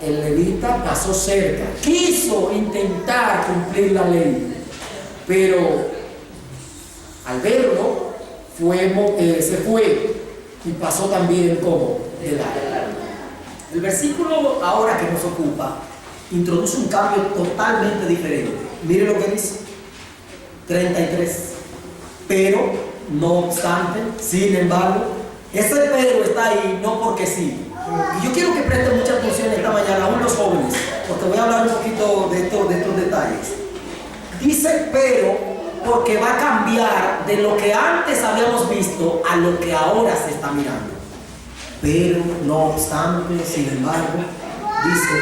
El levita pasó cerca, quiso intentar cumplir la ley, pero al verlo se fue y pasó también como de largo. El versículo ahora que nos ocupa introduce un cambio totalmente diferente. Mire lo que dice 33. Pero no obstante, sin embargo, ese pero está ahí no porque sí. Y yo quiero que presten mucha atención esta mañana, aún los jóvenes, porque voy a hablar un poquito de estos detalles. Dice pero porque va a cambiar de lo que antes habíamos visto a lo que ahora se está mirando. Pero no obstante, sin embargo, dice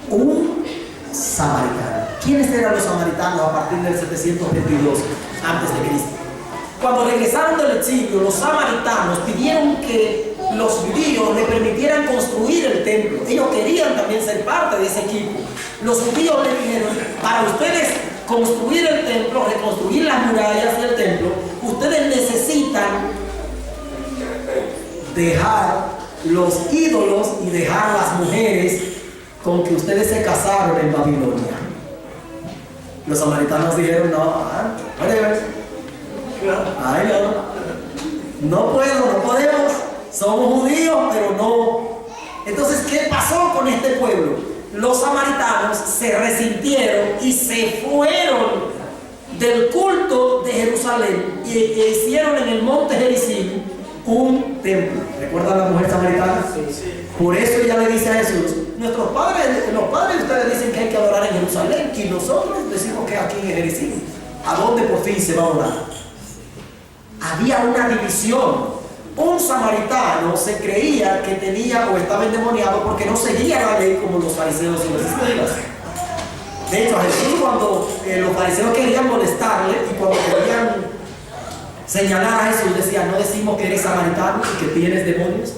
un samaritano. ¿Quiénes eran los samaritanos a partir del 722 antes de Cristo? Cuando regresaron del exilio, los samaritanos pidieron que los judíos le permitieran construir el templo. Ellos querían también ser parte de ese equipo. Los judíos le dijeron, para ustedes construir el templo, reconstruir las murallas del templo, ustedes necesitan dejar los ídolos y dejar las mujeres con que ustedes se casaron en Babilonia. Los samaritanos dijeron, no podemos, somos judíos, pero no. Entonces, ¿qué pasó con este pueblo? Los samaritanos se resintieron y se fueron del culto de Jerusalén y hicieron en el monte Gerizim un templo. ¿Recuerdan la mujer samaritana? Sí. Por eso ella le dice a Jesús, los padres de ustedes dicen que hay que adorar en Jerusalén y nosotros decimos que aquí en Gerizim. ¿A dónde por fin se va a adorar? Había una división. Un samaritano se creía que tenía o estaba endemoniado porque no seguía la ley como los fariseos y los escribas. De hecho, a Jesús, cuando los fariseos querían molestarle y cuando querían señalar a Jesús, decían, no decimos que eres samaritano y que tienes demonios.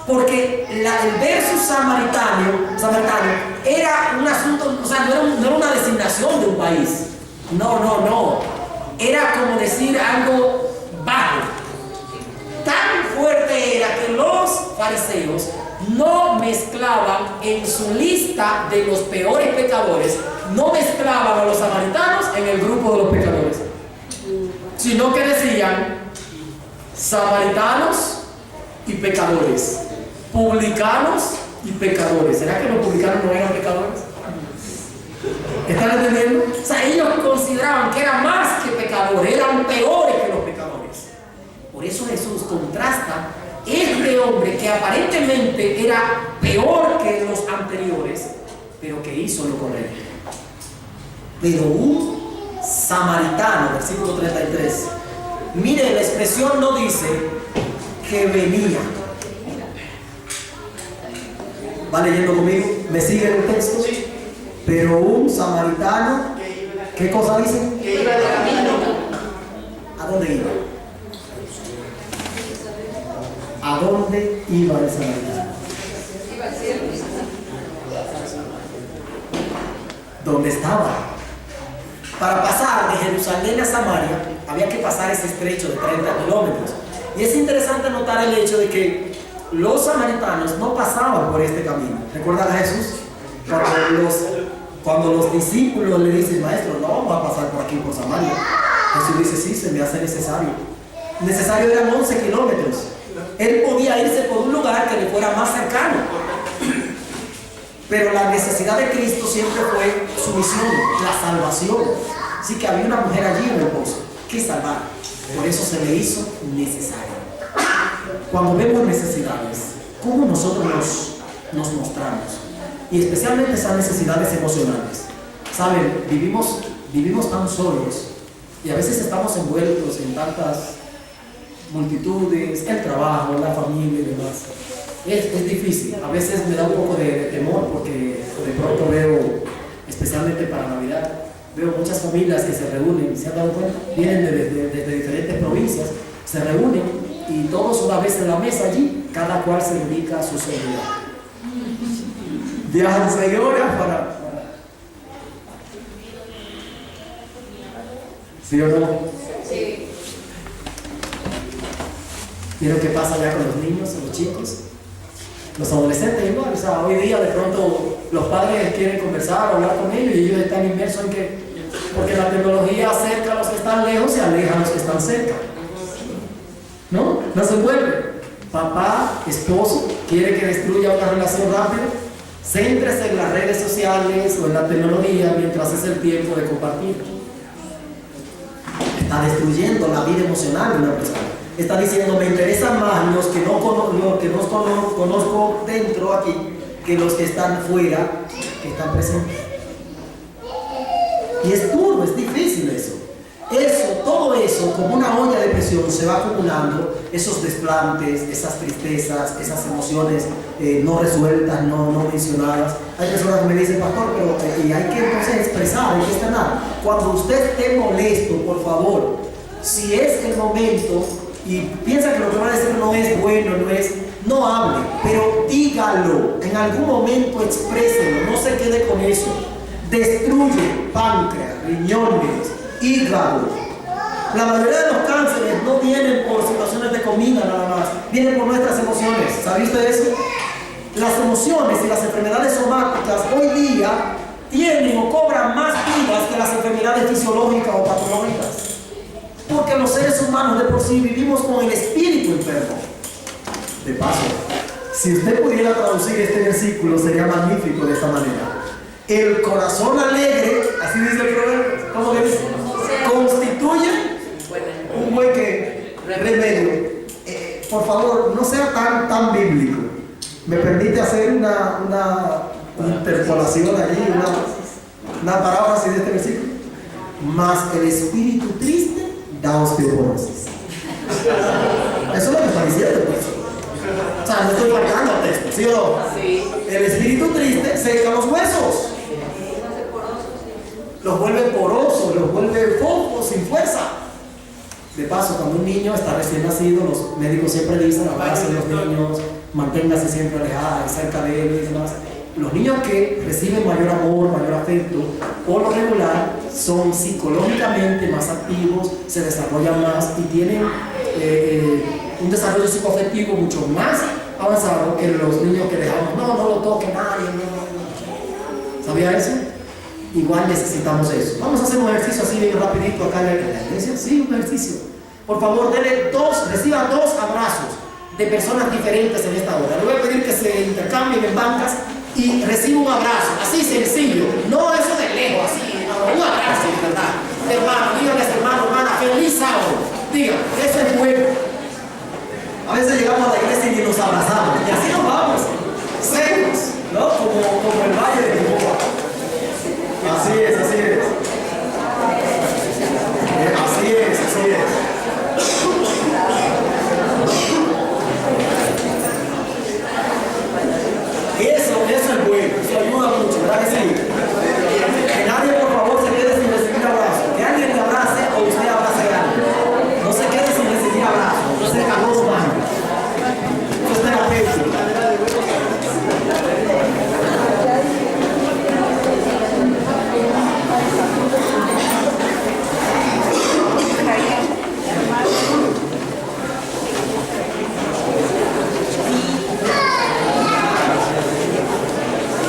Porque el verso samaritano era un asunto, o sea, no era una designación de un país. No. Era como decir algo bajo. Tan fuerte era que los fariseos no mezclaban en su lista de los peores pecadores, no mezclaban a los samaritanos en el grupo de los pecadores, sino que decían samaritanos y pecadores, publicanos y pecadores. ¿Será que los publicanos no eran pecadores? ¿Están entendiendo? O sea, ellos consideraban que eran más que pecadores, eran peores que los pecadores. Por eso Jesús contrasta este hombre que aparentemente era peor que los anteriores, pero que hizo lo correcto. Pero un samaritano, versículo 33, mire, la expresión no dice que venía. ¿Va leyendo conmigo? ¿Me sigue el texto? Sí. Pero un samaritano, ¿qué cosa dice? Que iba de camino. ¿A dónde iba? ¿A dónde iba el samaritano? Iba al cielo. ¿Dónde estaba? Para pasar de Jerusalén a Samaria había que pasar ese estrecho de 30 kilómetros. Y es interesante notar el hecho de que los samaritanos no pasaban por este camino. ¿Recuerdan a Jesús? Cuando los discípulos le dicen, maestro, no vamos a pasar por aquí por Samaria. Jesús dice, sí, se me hace necesario. Necesario eran 11 kilómetros. Él podía irse por un lugar que le fuera más cercano. Pero la necesidad de Cristo siempre fue su misión, la salvación. Así que había una mujer allí en el pozo que salvar. Por eso se le hizo necesario. Cuando vemos necesidades, ¿cómo nosotros nos mostramos? Y especialmente esas necesidades emocionales. Saben, vivimos tan solos y a veces estamos envueltos en tantas multitudes, el trabajo, la familia y demás. Es difícil. A veces me da un poco de temor porque de pronto veo, especialmente para Navidad, veo muchas familias que se reúnen, ¿se han dado cuenta? Vienen desde diferentes provincias, se reúnen y todos una vez en la mesa allí, cada cual se dedica a su seguridad. Viajan 6 horas para... ¿Sí o no? Sí. ¿Vieron qué pasa ya con los niños, los chicos? Los adolescentes igual, o sea, hoy día de pronto los padres quieren conversar, hablar con ellos y ellos están inmersos en que, porque la tecnología acerca a los que están lejos y aleja a los que están cerca. ¿No? No se envuelve. Papá, esposo, quiere que destruya una relación rápida. Céntrese en las redes sociales o en la tecnología mientras es el tiempo de compartir. Está destruyendo la vida emocional de una persona. Está diciendo, me interesan más los que no conozco dentro aquí que los que están fuera, que están presentes. Y es duro, es difícil eso. Todo eso, como una olla de presión, se va acumulando, esos desplantes, esas tristezas, esas emociones no resueltas, no mencionadas. Hay personas que me dicen, pastor, pero y hay que entonces expresar, hay que externar. Cuando usted esté molesto, por favor, si es el momento y piensa que lo que va a decir no es bueno, No hable, pero dígalo. En algún momento expréselo, no se quede con eso. Destruye páncreas, riñones, hígado. La mayoría de los cánceres no vienen por situaciones de comida nada más, vienen por nuestras emociones. ¿Sabiste eso? Las emociones y las enfermedades somáticas hoy día tienen o cobran más vidas que las enfermedades fisiológicas o patológicas. Porque los seres humanos de por sí vivimos con el espíritu enfermo. De paso, si usted pudiera traducir este versículo, sería magnífico de esta manera. El corazón alegre, así dice el proverbio, ¿cómo le dice? Constituye un buen remedio. Por favor, no sea tan bíblico. ¿Me permite hacer una interpolación allí, una paráfrasis de este versículo? Mas el espíritu triste da osteoporosis. Eso es lo que está diciendo, pues. O sea, no estoy faltando al texto, ¿sí o no? Sí. El espíritu triste seca los huesos, los vuelve porosos, los vuelve fofos, sin fuerza. De paso, cuando un niño está recién nacido, los médicos siempre dicen: abrace a los niños, manténgase siempre alejada y cerca de ellos y demás. Los niños que reciben mayor amor, mayor afecto, por lo regular, son psicológicamente más activos, se desarrollan más y tienen un desarrollo psicoafectivo mucho más avanzado que los niños que dejamos. No lo toque nadie. No. ¿Sabía eso? Igual necesitamos eso. Vamos a hacer un ejercicio así bien rapidito acá en la iglesia. Sí, un ejercicio. Por favor, reciba 2 abrazos de personas diferentes en esta hora. Le voy a pedir que se intercambien en bancas y reciba un abrazo, así sencillo. No eso de lejos, así. Un abrazo, ¿verdad? Hermano, dígale a su hermana, feliz sábado. Diga, eso es bueno. A veces llegamos a la iglesia y nos abrazamos. Y así nos vamos. Secos, ¿no? Como el valle de Lisboa. Así es. Así es. Eso es bueno, eso ayuda mucho, ¿verdad que sí? Que nadie, por favor, se quede sin recibir abrazo. Que alguien le abrace o usted abrace a alguien. No se quede sin recibir abrazo, no se cagó su mano. Eso es terapéutico.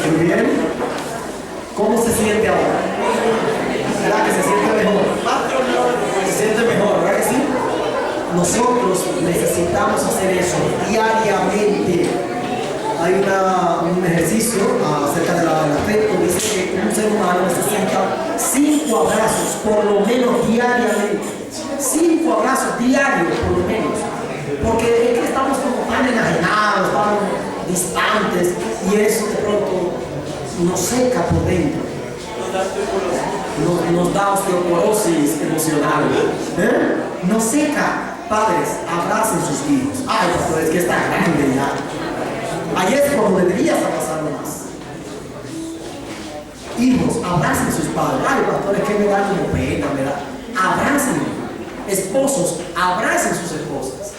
Muy bien. ¿Cómo se siente ahora? ¿Verdad que se siente mejor? Se siente mejor, ¿verdad que sí? Nosotros necesitamos hacer eso diariamente. Hay un ejercicio acerca del afecto. Dice que un ser humano necesita 5 abrazos por lo menos diariamente. 5 abrazos diarios por lo menos. Porque es que estamos como tan enajenados, tan distantes, y eso de pronto nos seca por dentro. Nos da osteoporosis emocional. Nos seca. Padres, abracen sus hijos. Ay, pastor, es que está grande ya. Ahí es cuando deberías abrazarlo más. Hijos, abracen sus padres. Ay, pastor, es que me da como pena, ¿verdad? Abracen. Esposos, abracen sus esposas.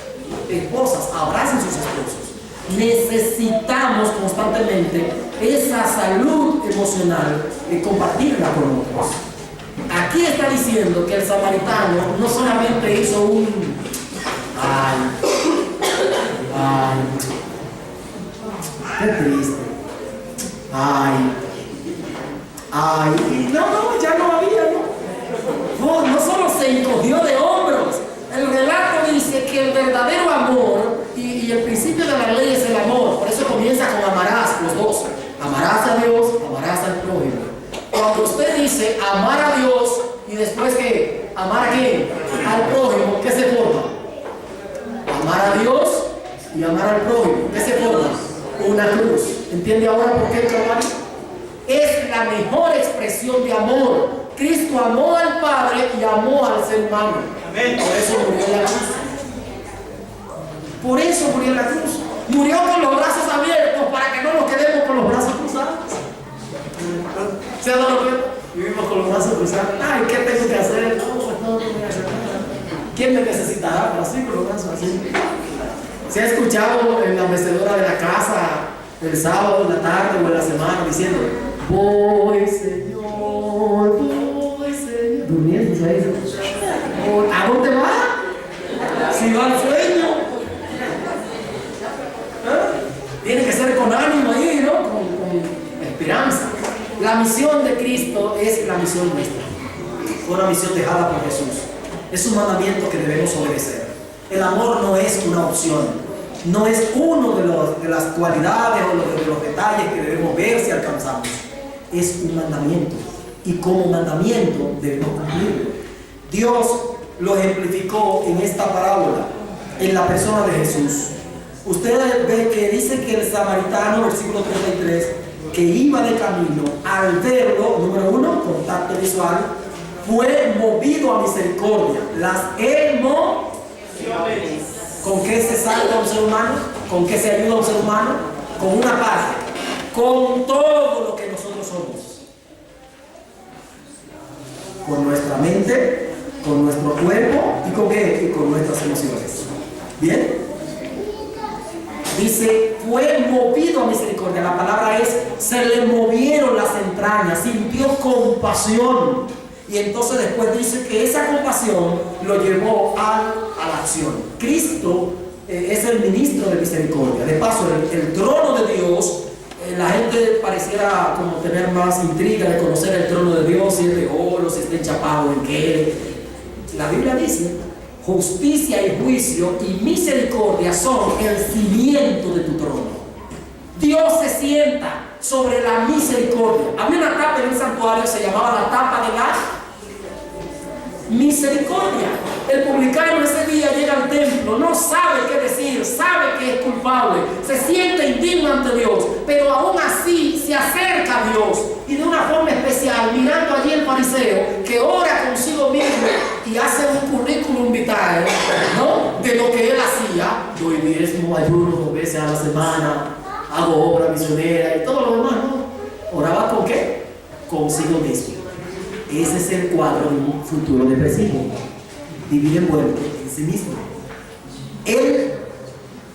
Esposas, abracen sus esposos. Necesitamos constantemente esa salud emocional y compartirla con otros. Aquí está diciendo que el samaritano no solamente hizo un qué triste, no, ya no había, no solo se encogió de hombros. El relato dice que el verdadero amor y el principio de la ley es el amor. Por eso comienza con amarás, los dos. Amarás a Dios, amarás al prójimo. Cuando usted dice amar a Dios y después que amar a quién, al prójimo, ¿qué se forma? Amar a Dios y amar al prójimo, ¿qué se forma? Una cruz. ¿Entiende ahora por qué el Calvario? Es la mejor expresión de amor. Cristo amó al Padre y amó al ser humano. Amén. Por eso murió en la cruz. Por eso murió en la cruz. Murió con los brazos abiertos para que no nos quedemos con los brazos cruzados. ¿Se ha dado cuenta? Vivimos con los brazos cruzados. Ay, ¿qué tengo que hacer? No voy a hacer nada. ¿Quién me necesitará? Pero así, con los brazos así. ¿Se ha escuchado en la mecedora de la casa el sábado en la tarde o en la semana diciendo, voy Señor, voy Señor? Durmiendo ahí. ¿A dónde va? Si va al sueño. Tiene que ser con ánimo ahí, ¿no? Con esperanza. La misión de Cristo es la misión nuestra. Fue una misión dejada por Jesús. Es un mandamiento que debemos obedecer. El amor no es una opción. No es uno de las cualidades o de los detalles que debemos ver si alcanzamos. Es un mandamiento. Y como mandamiento debemos cumplirlo. Dios lo ejemplificó en esta parábola, en la persona de Jesús. Usted ve que dice que el samaritano, versículo 33, que iba de camino, al verlo, número 1, contacto visual, fue movido a misericordia. Las emociones. ¿Con qué se salva un ser humano? ¿Con qué se ayuda a un ser humano? Con una paz, con todo lo que nosotros somos. Con nuestra mente, con nuestro cuerpo y con qué? Y con nuestras emociones. ¿Bien? Dice, fue movido a misericordia. La palabra es, se le movieron las entrañas, sintió compasión. Y entonces después dice que esa compasión lo llevó a la acción. Cristo es el ministro de misericordia. De paso, el trono de Dios, la gente pareciera como tener más intriga de conocer el trono de Dios, si es de oro, si está enchapado en qué. La Biblia dice, justicia y juicio y misericordia son el cimiento de tu trono. Dios se sienta sobre la misericordia. Había una tapa en el santuario, se llamaba la tapa de la misericordia. El publicano ese día llega al templo, no sabe qué decir, sabe que es culpable, se siente indigno ante Dios, pero aún así se acerca a Dios y de una forma especial, mirando allí el fariseo que ora consigo mismo y hace un currículum vitae, ¿no? De lo que él hacía. Doy diezmo, ayuno 2 veces a la semana, hago obra misionera y todo lo demás, ¿no? ¿Oraba con qué? Consigo mismo. Ese es el cuadro de un futuro depresivo. Vivir envuelto en sí mismo. El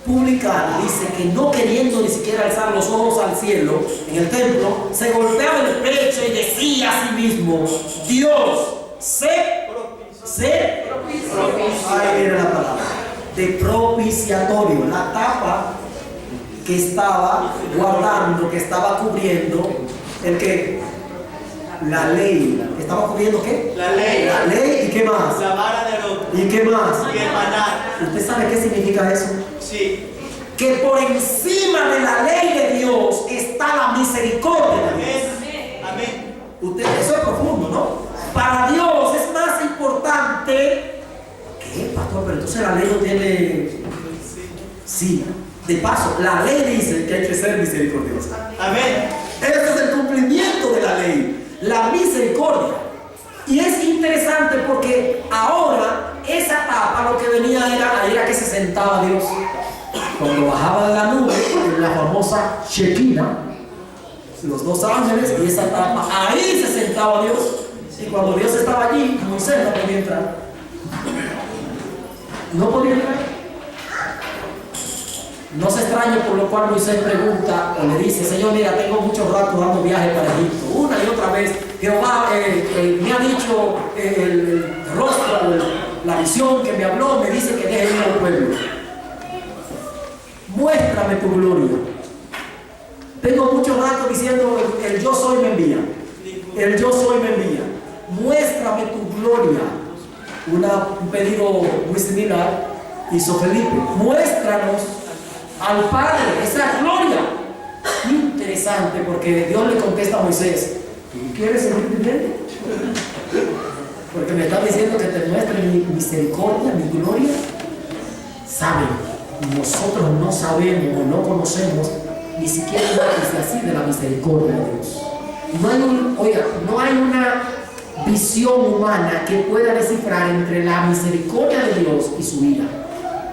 publicano dice que no queriendo ni siquiera alzar los ojos al cielo en el templo, se golpeaba el pecho y decía a sí mismo, Dios, sé propicio. Ahí viene la palabra. De propiciatorio. La tapa que estaba guardando, que estaba cubriendo el que la ley. ¿Estaba cubriendo qué? La ley. La ley, ¿y qué más? La vara de Aarón. ¿Y qué más? Y el maná. ¿Usted sabe qué significa eso? Sí. Que por encima de la ley de Dios está la misericordia de Dios. Amén. Amén. Usted, eso es profundo, ¿no? Para Dios es más importante. ¿Qué, pastor? Pero entonces la ley no tiene. Sí. De paso, la ley dice que hay que ser misericordiosa. Amén. Este es el cumplimiento de la ley. La misericordia. Y es interesante porque ahora esa tapa lo que venía era que se sentaba Dios. Cuando bajaba de la nube, en la famosa Shekinah, los 2 ángeles y esa tapa, ahí se sentaba Dios. Y cuando Dios estaba allí, Moisés no podía entrar. No podía entrar. No se extrañe por lo cual Moisés pregunta o le dice, Señor, mira, tengo mucho rato dando viaje para Egipto. Una y otra vez, Jehová me ha dicho el rostro, la visión que me habló, me dice que deje ir al pueblo. Muéstrame tu gloria. Tengo mucho rato diciendo, el yo soy me envía. El yo soy me envía. Muéstrame tu gloria. Un pedido muy similar hizo Felipe. Muéstranos al Padre, esa gloria. Interesante, porque Dios le contesta a Moisés, ¿quieres seguir viviendo? Porque me está diciendo que te muestre mi misericordia, mi gloria. Saben, nosotros no sabemos o no conocemos ni siquiera una así de la misericordia de Dios. No hay una visión humana que pueda descifrar entre la misericordia de Dios y su ira.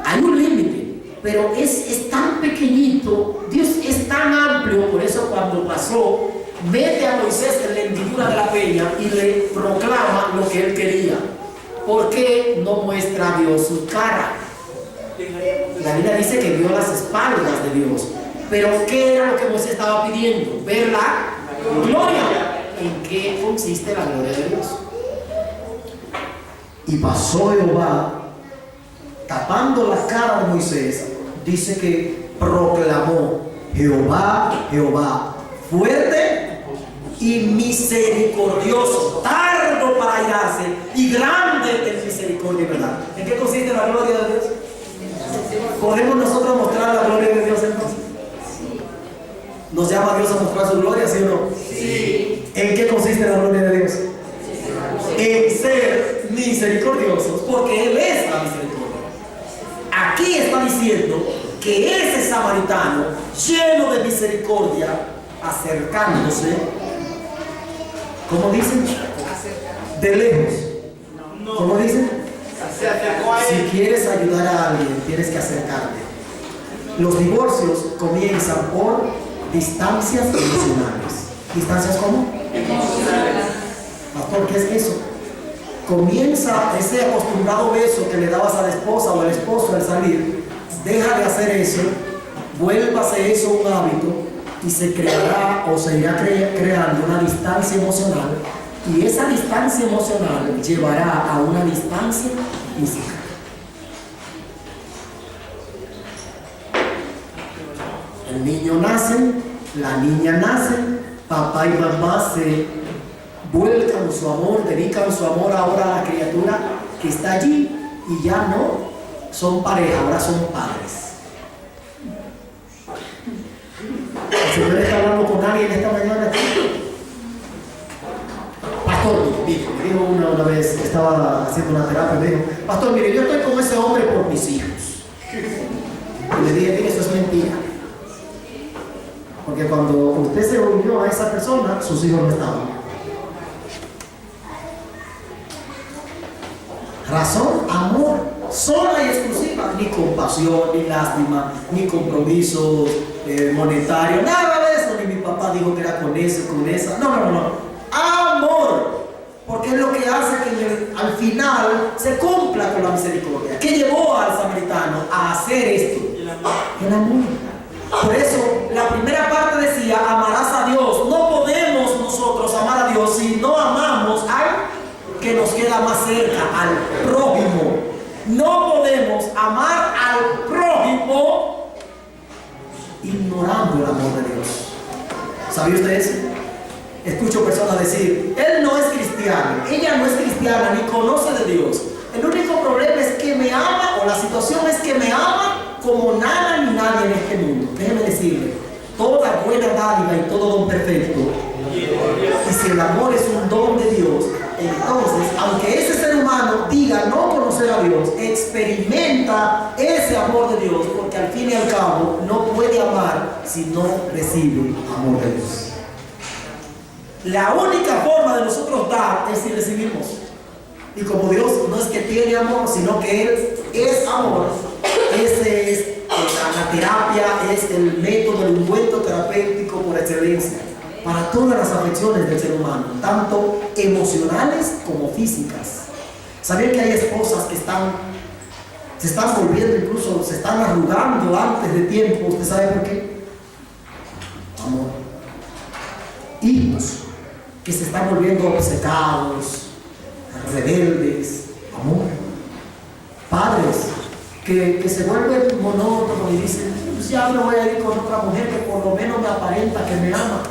Hay un límite. Pero es tan pequeñito, Dios es tan amplio, por eso cuando pasó, mete a Moisés en la hendidura de la peña y le proclama lo que él quería. ¿Por qué no muestra a Dios su cara? La Biblia dice que vio las espaldas de Dios. Pero ¿qué era lo que Moisés estaba pidiendo? Ver la gloria. ¿En qué consiste la gloria de Dios? Y pasó Jehová, tapando la cara de Moisés, dice que proclamó: Jehová, Jehová, fuerte y misericordioso, tardo para airarse y grande en misericordia y verdad. ¿En qué consiste la gloria de Dios? ¿Podemos nosotros mostrar la gloria de Dios entonces? ¿Nos llama Dios a mostrar su gloria, sí o no? Sí. ¿En qué consiste la gloria de Dios? En ser misericordiosos, porque Él es la misericordia. Aquí está diciendo que ese samaritano, lleno de misericordia, acercándose, ¿cómo dicen? De lejos. ¿Cómo dicen? Se acercó a Si él. quieres ayudar a alguien, tienes que acercarte. Los divorcios comienzan por distancias emocionales. ¿Distancias cómo? Pastor, ¿qué es eso? Comienza ese acostumbrado beso que le dabas a la esposa o al esposo al salir. Deja de hacer eso, vuélvase eso un hábito y se creará o se irá creando una distancia emocional, y esa distancia emocional llevará a una distancia física. El niño nace, la niña nace, papá y mamá se vuelcan su amor, dedican su amor ahora a la criatura que está allí, y ya no son pareja, ahora son padres. El Señor está hablando con alguien esta mañana. Pastor, mire, me dijo una vez, estaba haciendo una terapia, me dijo: pastor, mire, yo estoy con ese hombre por mis hijos. Y le dije: mire, eso es mentira. Porque cuando usted se unió a esa persona, sus hijos no estaban. Razón, amor, sola y exclusiva. Ni compasión, ni lástima, ni compromisos monetarios, nada de eso. Ni mi papá dijo que era con ese, con esa. No. Amor. Porque es lo que hace que al final se cumpla con la misericordia. ¿Qué llevó al samaritano a hacer esto? El amor. Por eso la primera parte decía: amarás a Dios. No podemos nosotros amar a Dios si no amamos al que nos queda más cerca, al prójimo. No podemos amar al prójimo ignorando el amor de Dios. ¿Sabía usted eso? Escucho personas decir: él no es cristiano, ella no es cristiana, ni conoce de Dios. El único problema es que me ama, o la situación es que me ama como nada ni nadie en este mundo. Déjeme decirle: toda buena dádiva y todo don perfecto. Y si el amor es un don de Dios, entonces, aunque ese ser humano diga no conocer a Dios, experimenta ese amor de Dios, porque al fin y al cabo no puede amar si no recibe amor de Dios. La única forma de nosotros dar es si recibimos. Y como Dios no es que tiene amor, sino que Él es amor, ese es la terapia, es el método, el ungüento terapéutico por excelencia para todas las afecciones del ser humano, tanto emocionales como físicas. ¿Sabían que hay esposas que se están volviendo, incluso se están arrugando antes de tiempo? ¿Usted sabe por qué? Amor. Hijos que se están volviendo obcecados, rebeldes, amor. Padres que se vuelven monótonos y dicen: pues ya me voy a ir con otra mujer que por lo menos me aparenta que me ama.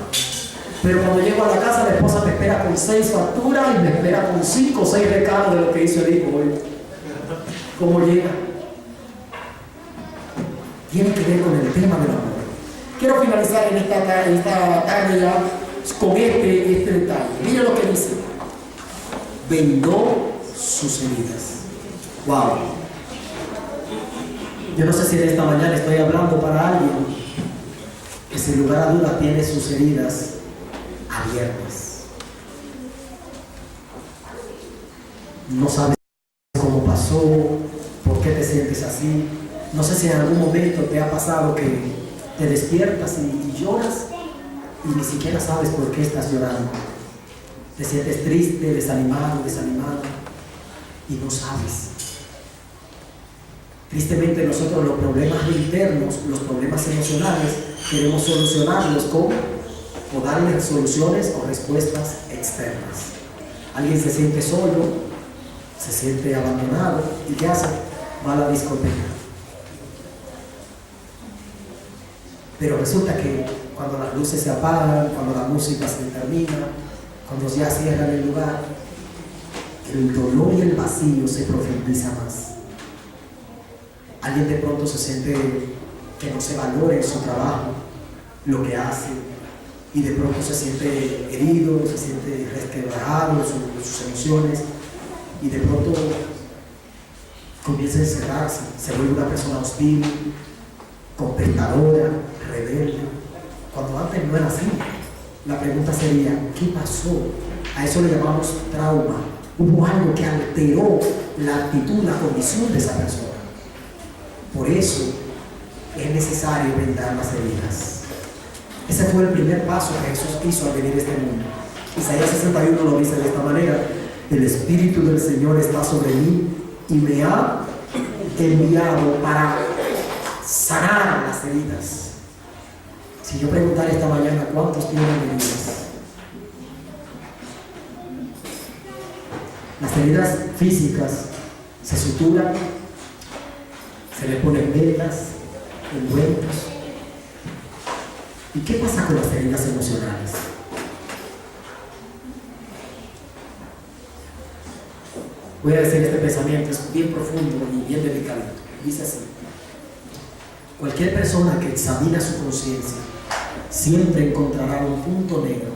Pero cuando llego a la casa, la esposa me espera con 6 facturas y me espera con 5 o 6 recados de lo que hizo el hijo hoy. ¿Cómo llega? Tiene que ver con el tema del amor. Quiero finalizar en esta tarde ya con este detalle. Mira lo que dice: vendó sus heridas. Wow. Yo no sé si en esta mañana estoy hablando para alguien que sin lugar a duda tiene sus heridas abiertas. No sabes cómo pasó, por qué te sientes así. No sé si en algún momento te ha pasado que te despiertas y lloras y ni siquiera sabes por qué estás llorando. Te sientes triste, desanimado y no sabes. Tristemente nosotros los problemas internos, los problemas emocionales, queremos solucionarlos con o darles soluciones o respuestas externas. Alguien se siente solo, se siente abandonado y ¿qué hace? Va a la discoteca. Pero resulta que cuando las luces se apagan, cuando la música se termina, cuando ya cierran el lugar, el dolor y el vacío se profundiza más. Alguien de pronto se siente que no se valora en su trabajo, lo que hace, y de pronto se siente herido, se siente resquebrajado en sus emociones, y de pronto comienza a encerrarse, se vuelve una persona hostil, contestadora, rebelde, cuando antes no era así. La pregunta sería, ¿qué pasó? A eso le llamamos trauma. Hubo algo que alteró la actitud, la condición de esa persona. Por eso es necesario vendar las heridas. Ese fue el primer paso que Jesús hizo al venir a este mundo. Isaías 61 lo dice de esta manera: el Espíritu del Señor está sobre mí y me ha enviado para sanar las heridas. Si yo preguntara esta mañana cuántos tienen heridas, las heridas físicas se suturan, se le ponen vendas, ungüentos. ¿Y qué pasa con las heridas emocionales? Voy a decir este pensamiento, es bien profundo y bien delicado. Dice así: cualquier persona que examina su conciencia siempre encontrará un punto negro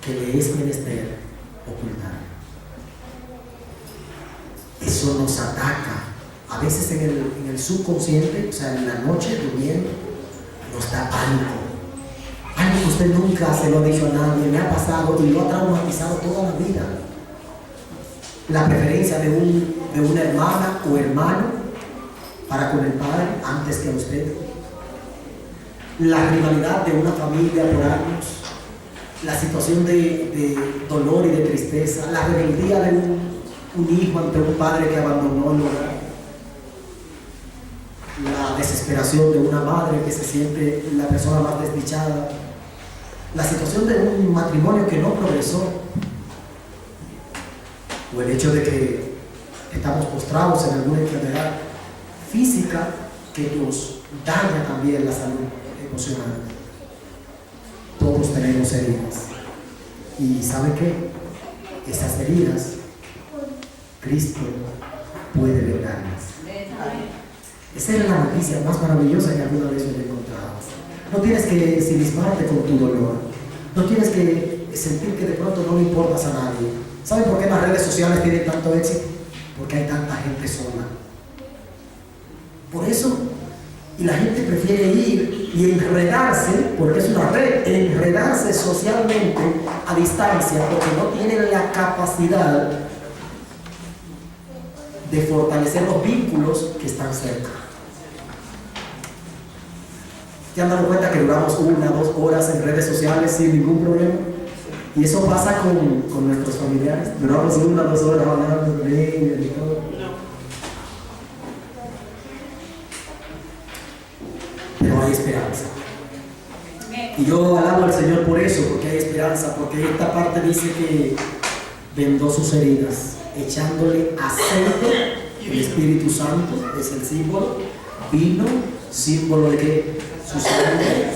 que le es menester ocultar. Eso nos ataca. A veces en el subconsciente, o sea, en la noche durmiendo, nos da pánico. Algo que usted nunca se lo ha dicho a nadie, le ha pasado y lo ha traumatizado toda la vida. La preferencia de una hermana o hermano para con el padre antes que a usted. La rivalidad de una familia por años. La situación de dolor y de tristeza. La rebeldía de un hijo ante un padre que abandonó el hogar. La desesperación de una madre que se siente la persona más desdichada. La situación de un matrimonio que no progresó. O el hecho de que estamos postrados en alguna enfermedad física que nos daña también la salud emocional. Todos tenemos heridas. ¿Y sabe qué? Esas heridas, Cristo puede vendarlas. Esa era la noticia más maravillosa que alguna vez me he encontrado. No tienes que ensimismarte con tu dolor. No tienes que sentir que de pronto no le importas a nadie. ¿Saben por qué las redes sociales tienen tanto éxito? Porque hay tanta gente sola. Por eso, y la gente prefiere ir y enredarse, porque es una red, enredarse socialmente a distancia, porque no tienen la capacidad de fortalecer los vínculos que están cerca. ¿Se han dado cuenta que duramos 1 o 2 horas en redes sociales sin ningún problema? Y eso pasa con nuestros familiares. Duramos 1 o 2 horas hablando con ellos y todo. Pero hay esperanza. Y yo alabo al Señor por eso, porque hay esperanza, porque esta parte dice que vendó sus heridas, echándole aceite. El Espíritu Santo es el símbolo. Vino, símbolo de que su sangre.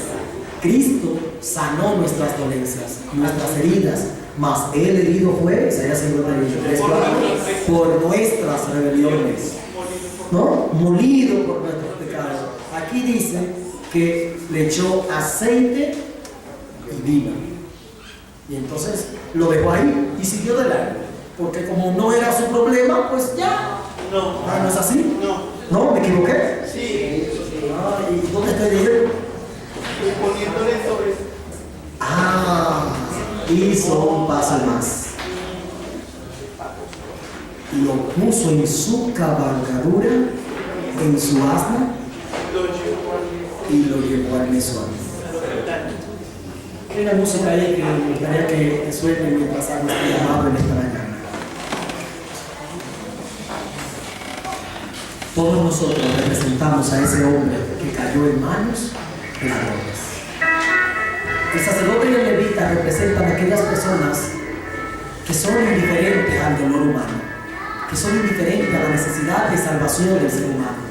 Cristo sanó nuestras dolencias, nuestras heridas, mas Él herido fue, Isaías 53, por nuestras rebeliones, ¿no? Molido por nuestros pecados. Aquí dice que le echó aceite y vino. Y entonces lo dejó ahí y siguió de largo. Porque como no era su problema, pues ya. No. Ah, ¿no es así? No. ¿No? ¿Me equivoqué? Sí. Ah, ¿y dónde estoy diciendo? Poniéndole sobre. Hizo un paso más. Lo puso en su cabalgadura, en su asno, y lo llevó al mesón. Hay una música ahí que me gustaría que suene mientras hago este llamado en esta mañana. Todos nosotros representamos a ese hombre que cayó en manos de ladrones. El sacerdote y el levita representan a aquellas personas que son indiferentes al dolor humano, que son indiferentes a la necesidad de salvación del ser humano.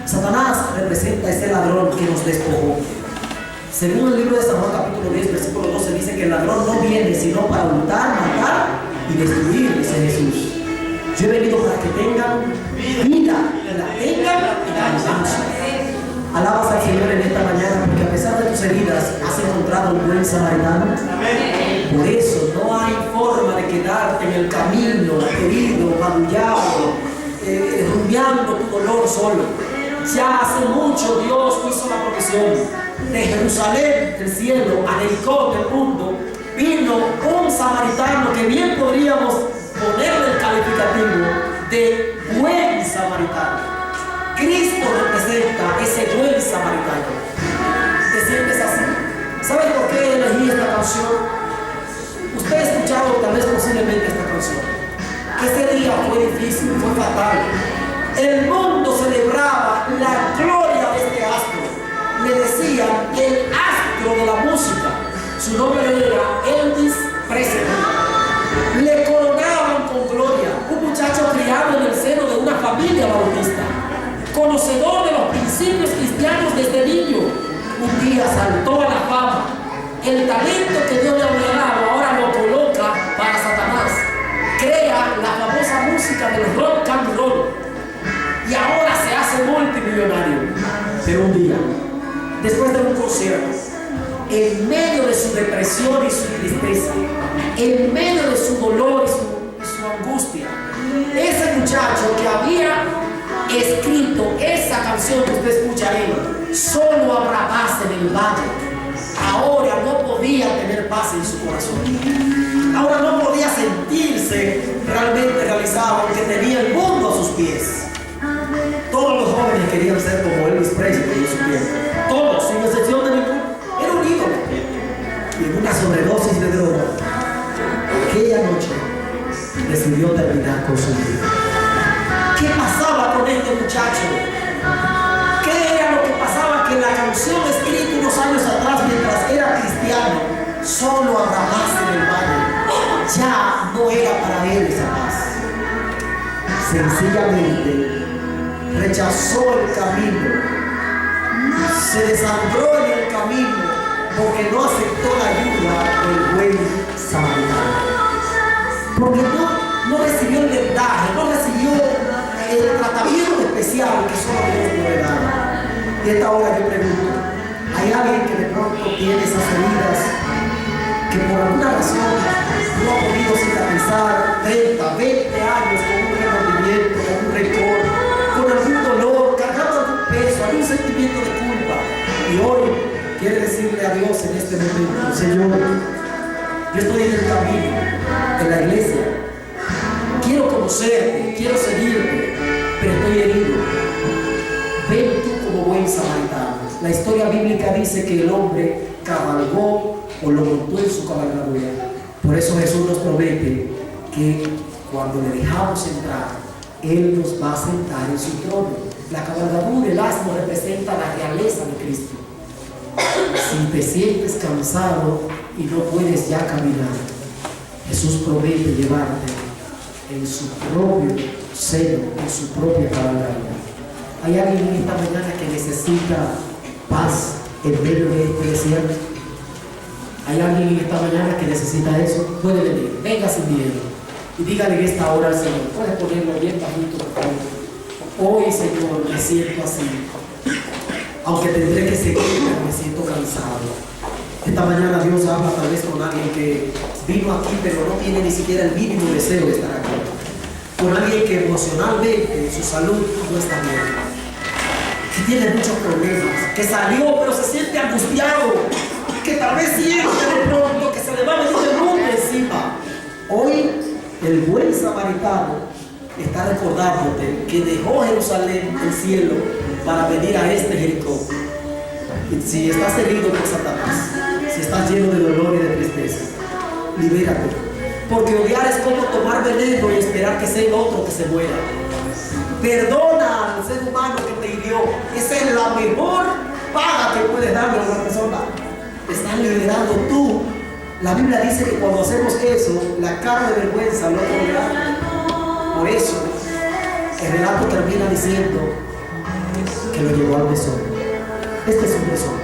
Satanás representa a ese ladrón que nos despojó. Según el libro de San Juan capítulo 10, versículo 12, dice que el ladrón no viene sino para hurtar, matar y destruir, dice Jesús. Yo he venido para que tengan vida, y la tengan en abundancia. Alabas al Señor en esta mañana porque a pesar de tus heridas has encontrado un buen samaritano. Por eso no hay forma de quedarte en el camino, herido, magullado, rumiando tu dolor solo. Ya hace mucho Dios hizo la provisión. De Jerusalén, del cielo, a Jericó, del mundo, vino un samaritano que bien podríamos ponerle el calificativo de buen samaritano. Cristo representa ese buen samaritano. ¿Te sientes así? ¿Sabes por qué elegí esta canción? Usted ha escuchado tal vez posiblemente esta canción. Ese día fue difícil, fue fatal. El mundo celebraba la gloria de este astro. Le decían el astro de la música. Su nombre era Elvis Presley. Le coronaban con gloria. Un muchacho criado en el seno de una familia bautista, conocedor de los principios cristianos desde niño, un día saltó a la fama. El talento que Dios le había dado ahora lo coloca para Satanás. Crea la famosa música del rock and roll y ahora se hace multimillonario. Pero un día, después de un concierto, en medio de su depresión y su tristeza, en medio de su dolor y su angustia, ese muchacho que había escrito esa canción que usted escucha ahí, solo habrá paz en el valle, ahora no podía tener paz en su corazón. Ahora no podía sentirse realmente realizado porque tenía el mundo a sus pies. Todos los jóvenes querían ser como Elvis Presley en su tiempo. Todos, sin excepción de ninguno. Era un ídolo. Y en una sobredosis de droga, aquella noche decidió terminar con su vida. ¿Qué pasaba con este muchacho? ¿Qué era lo que pasaba? Que la canción escrita unos años atrás mientras era cristiano, solo habrá paz en el valle, ya no era para él esa paz. Sencillamente rechazó el camino, se desangró en el camino porque no aceptó la ayuda del buen samaritano, porque no recibió el vendaje, no recibió el tratamiento especial que solo Dios puede dar. Y esta hora yo pregunto, ¿hay alguien que de pronto tiene esas heridas que por alguna razón no ha podido cicatrizar 30, 20 años con un remordimiento, con un rencor, con algún dolor, cargando algún peso, algún sentimiento de culpa? Y hoy quiere decirle a Dios en este momento: Señor, yo estoy en el camino, en la iglesia, quiero conocerte, quiero seguirte, pero estoy herido. Ven tú como buen samaritano. La historia bíblica dice que el hombre cabalgó o lo montó en su cabalgadura. Por eso Jesús nos promete que cuando le dejamos entrar, Él nos va a sentar en su trono. La cabalgadura, el asno, representa la realeza de Cristo. Si te sientes cansado y no puedes ya caminar, Jesús promete llevarte en su propio seno, en su propia cabalgadura. ¿Hay alguien en esta mañana que necesita paz en medio de este desierto? ¿Hay alguien en esta mañana que necesita eso? Puede venir, venga sin miedo y dígale en esta hora al Señor. Puede ponerlo bien bajito, por favor. Hoy, Señor, me siento así, aunque tendré que seguir, pero me siento cansado. Esta mañana Dios habla tal vez con alguien que vino aquí pero no tiene ni siquiera el mínimo deseo de estar aquí, con alguien que emocionalmente su salud no está bien, que tiene muchos problemas, que salió pero se siente angustiado, que tal vez siente de pronto que se le va a venir el mundo encima. Hoy el buen samaritano está recordándote que dejó Jerusalén, el cielo, para venir a este Jericó. Y si estás herido por Satanás, si estás lleno de dolor y de tristeza, libérate. Porque odiar es como tomar veneno y esperar que sea el otro que se muera. Perdona al ser humano que te hirió. Esa es la mejor paga que puedes darle a una persona. Te estás liberando tú. La Biblia dice que cuando hacemos eso, la cara de vergüenza lo tolera. Por eso, el relato termina diciendo que lo llevó al mesón. Este es un mesón.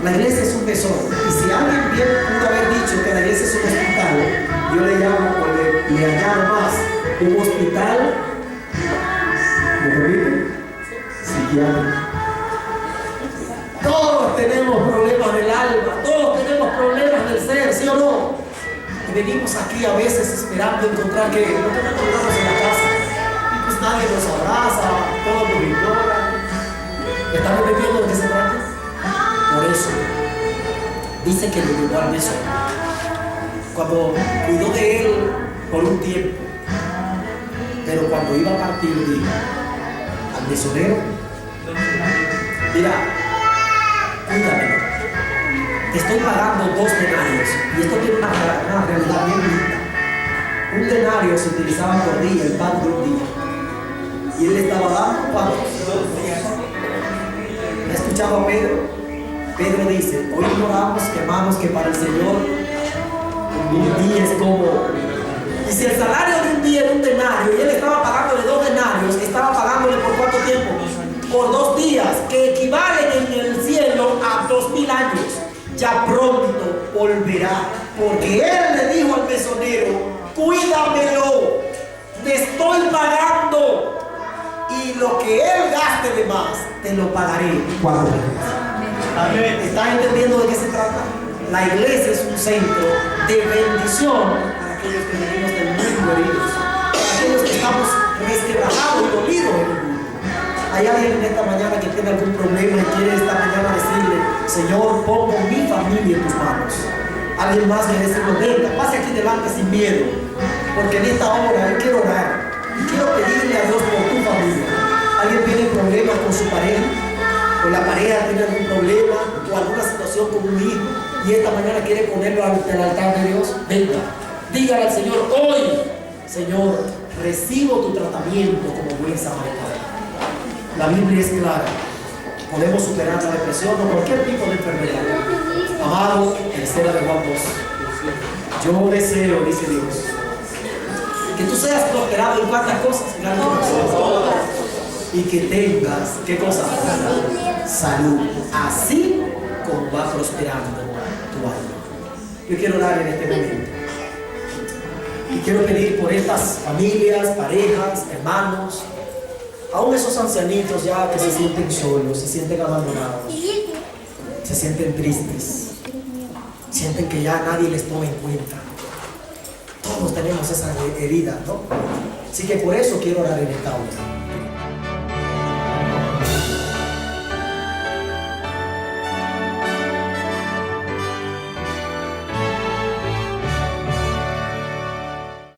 La iglesia es un mesón. Y si alguien bien pudo haber dicho que la iglesia es un hospital, yo le llamo o le añado más un hospital, ¿me permiten? Psiquiátrico. Todos tenemos problemas del alma, todos tenemos problemas del ser, ¿sí o no? Y venimos aquí a veces esperando encontrar que no nos encontramos en la casa. Y pues nadie nos abraza, todos nos ignoran. ¿Están entendiendo de qué se trata? Por eso, dice que lo llevó al mesón. Cuando cuidó de él por un tiempo, pero cuando iba a partir, dijo al mesonero: mira, cuídame, te estoy pagando 2 denarios. Y esto tiene una realidad bien linda. Un denario se utilizaba por día, el pan de un día. Y él le estaba dando ¿cuántos? 2 días. ¿Ha escuchado a Pedro? Pedro dice: hoy ignoramos, hermanos, que para el Señor un día es como... Y si el salario de un día era un denario y él estaba pagándole 2 denarios, estaba pagándole ¿por cuánto tiempo? Por 2 días, que equivalen en el cielo a 2000 años. Ya pronto volverá, porque él le dijo al mesonero: cuídamelo, te estoy pagando, y lo que él gaste de más, te lo pagaré cuando venga. ¿Estás entendiendo de qué se trata? La iglesia es un centro de bendición para aquellos que venimos del mundo heridos, para aquellos que estamos resquebrajados y dolidos en el mundo. Hay alguien en esta mañana que tiene algún problema y quiere esta mañana decirle: Señor, pongo mi familia en tus manos. Alguien más quiere decirle: venga, pase aquí delante sin miedo, porque en esta hora yo quiero orar y quiero pedirle a Dios por tu familia. ¿Alguien tiene problemas con su pareja? ¿O la pareja tiene algún problema o alguna situación con un hijo y esta mañana quiere ponerlo ante el altar de Dios? Venga, dígale al Señor hoy: Señor, recibo tu tratamiento como buen samaritano. La Biblia es clara. Podemos superar la depresión o cualquier tipo de enfermedad. Amado, tercera de Juan 2. Yo deseo, dice Dios, que tú seas prosperado en cuantas cosas, en algunas cosas, y que tengas, ¿qué cosa? Salud, así como va prosperando tu alma. Yo quiero orar en este momento y quiero pedir por estas familias, parejas, hermanos, aún esos ancianitos ya que se sienten solos, se sienten abandonados, se sienten tristes, sienten que ya nadie les toma en cuenta. Todos tenemos esa herida, ¿no? Así que por eso quiero orar en esta hora.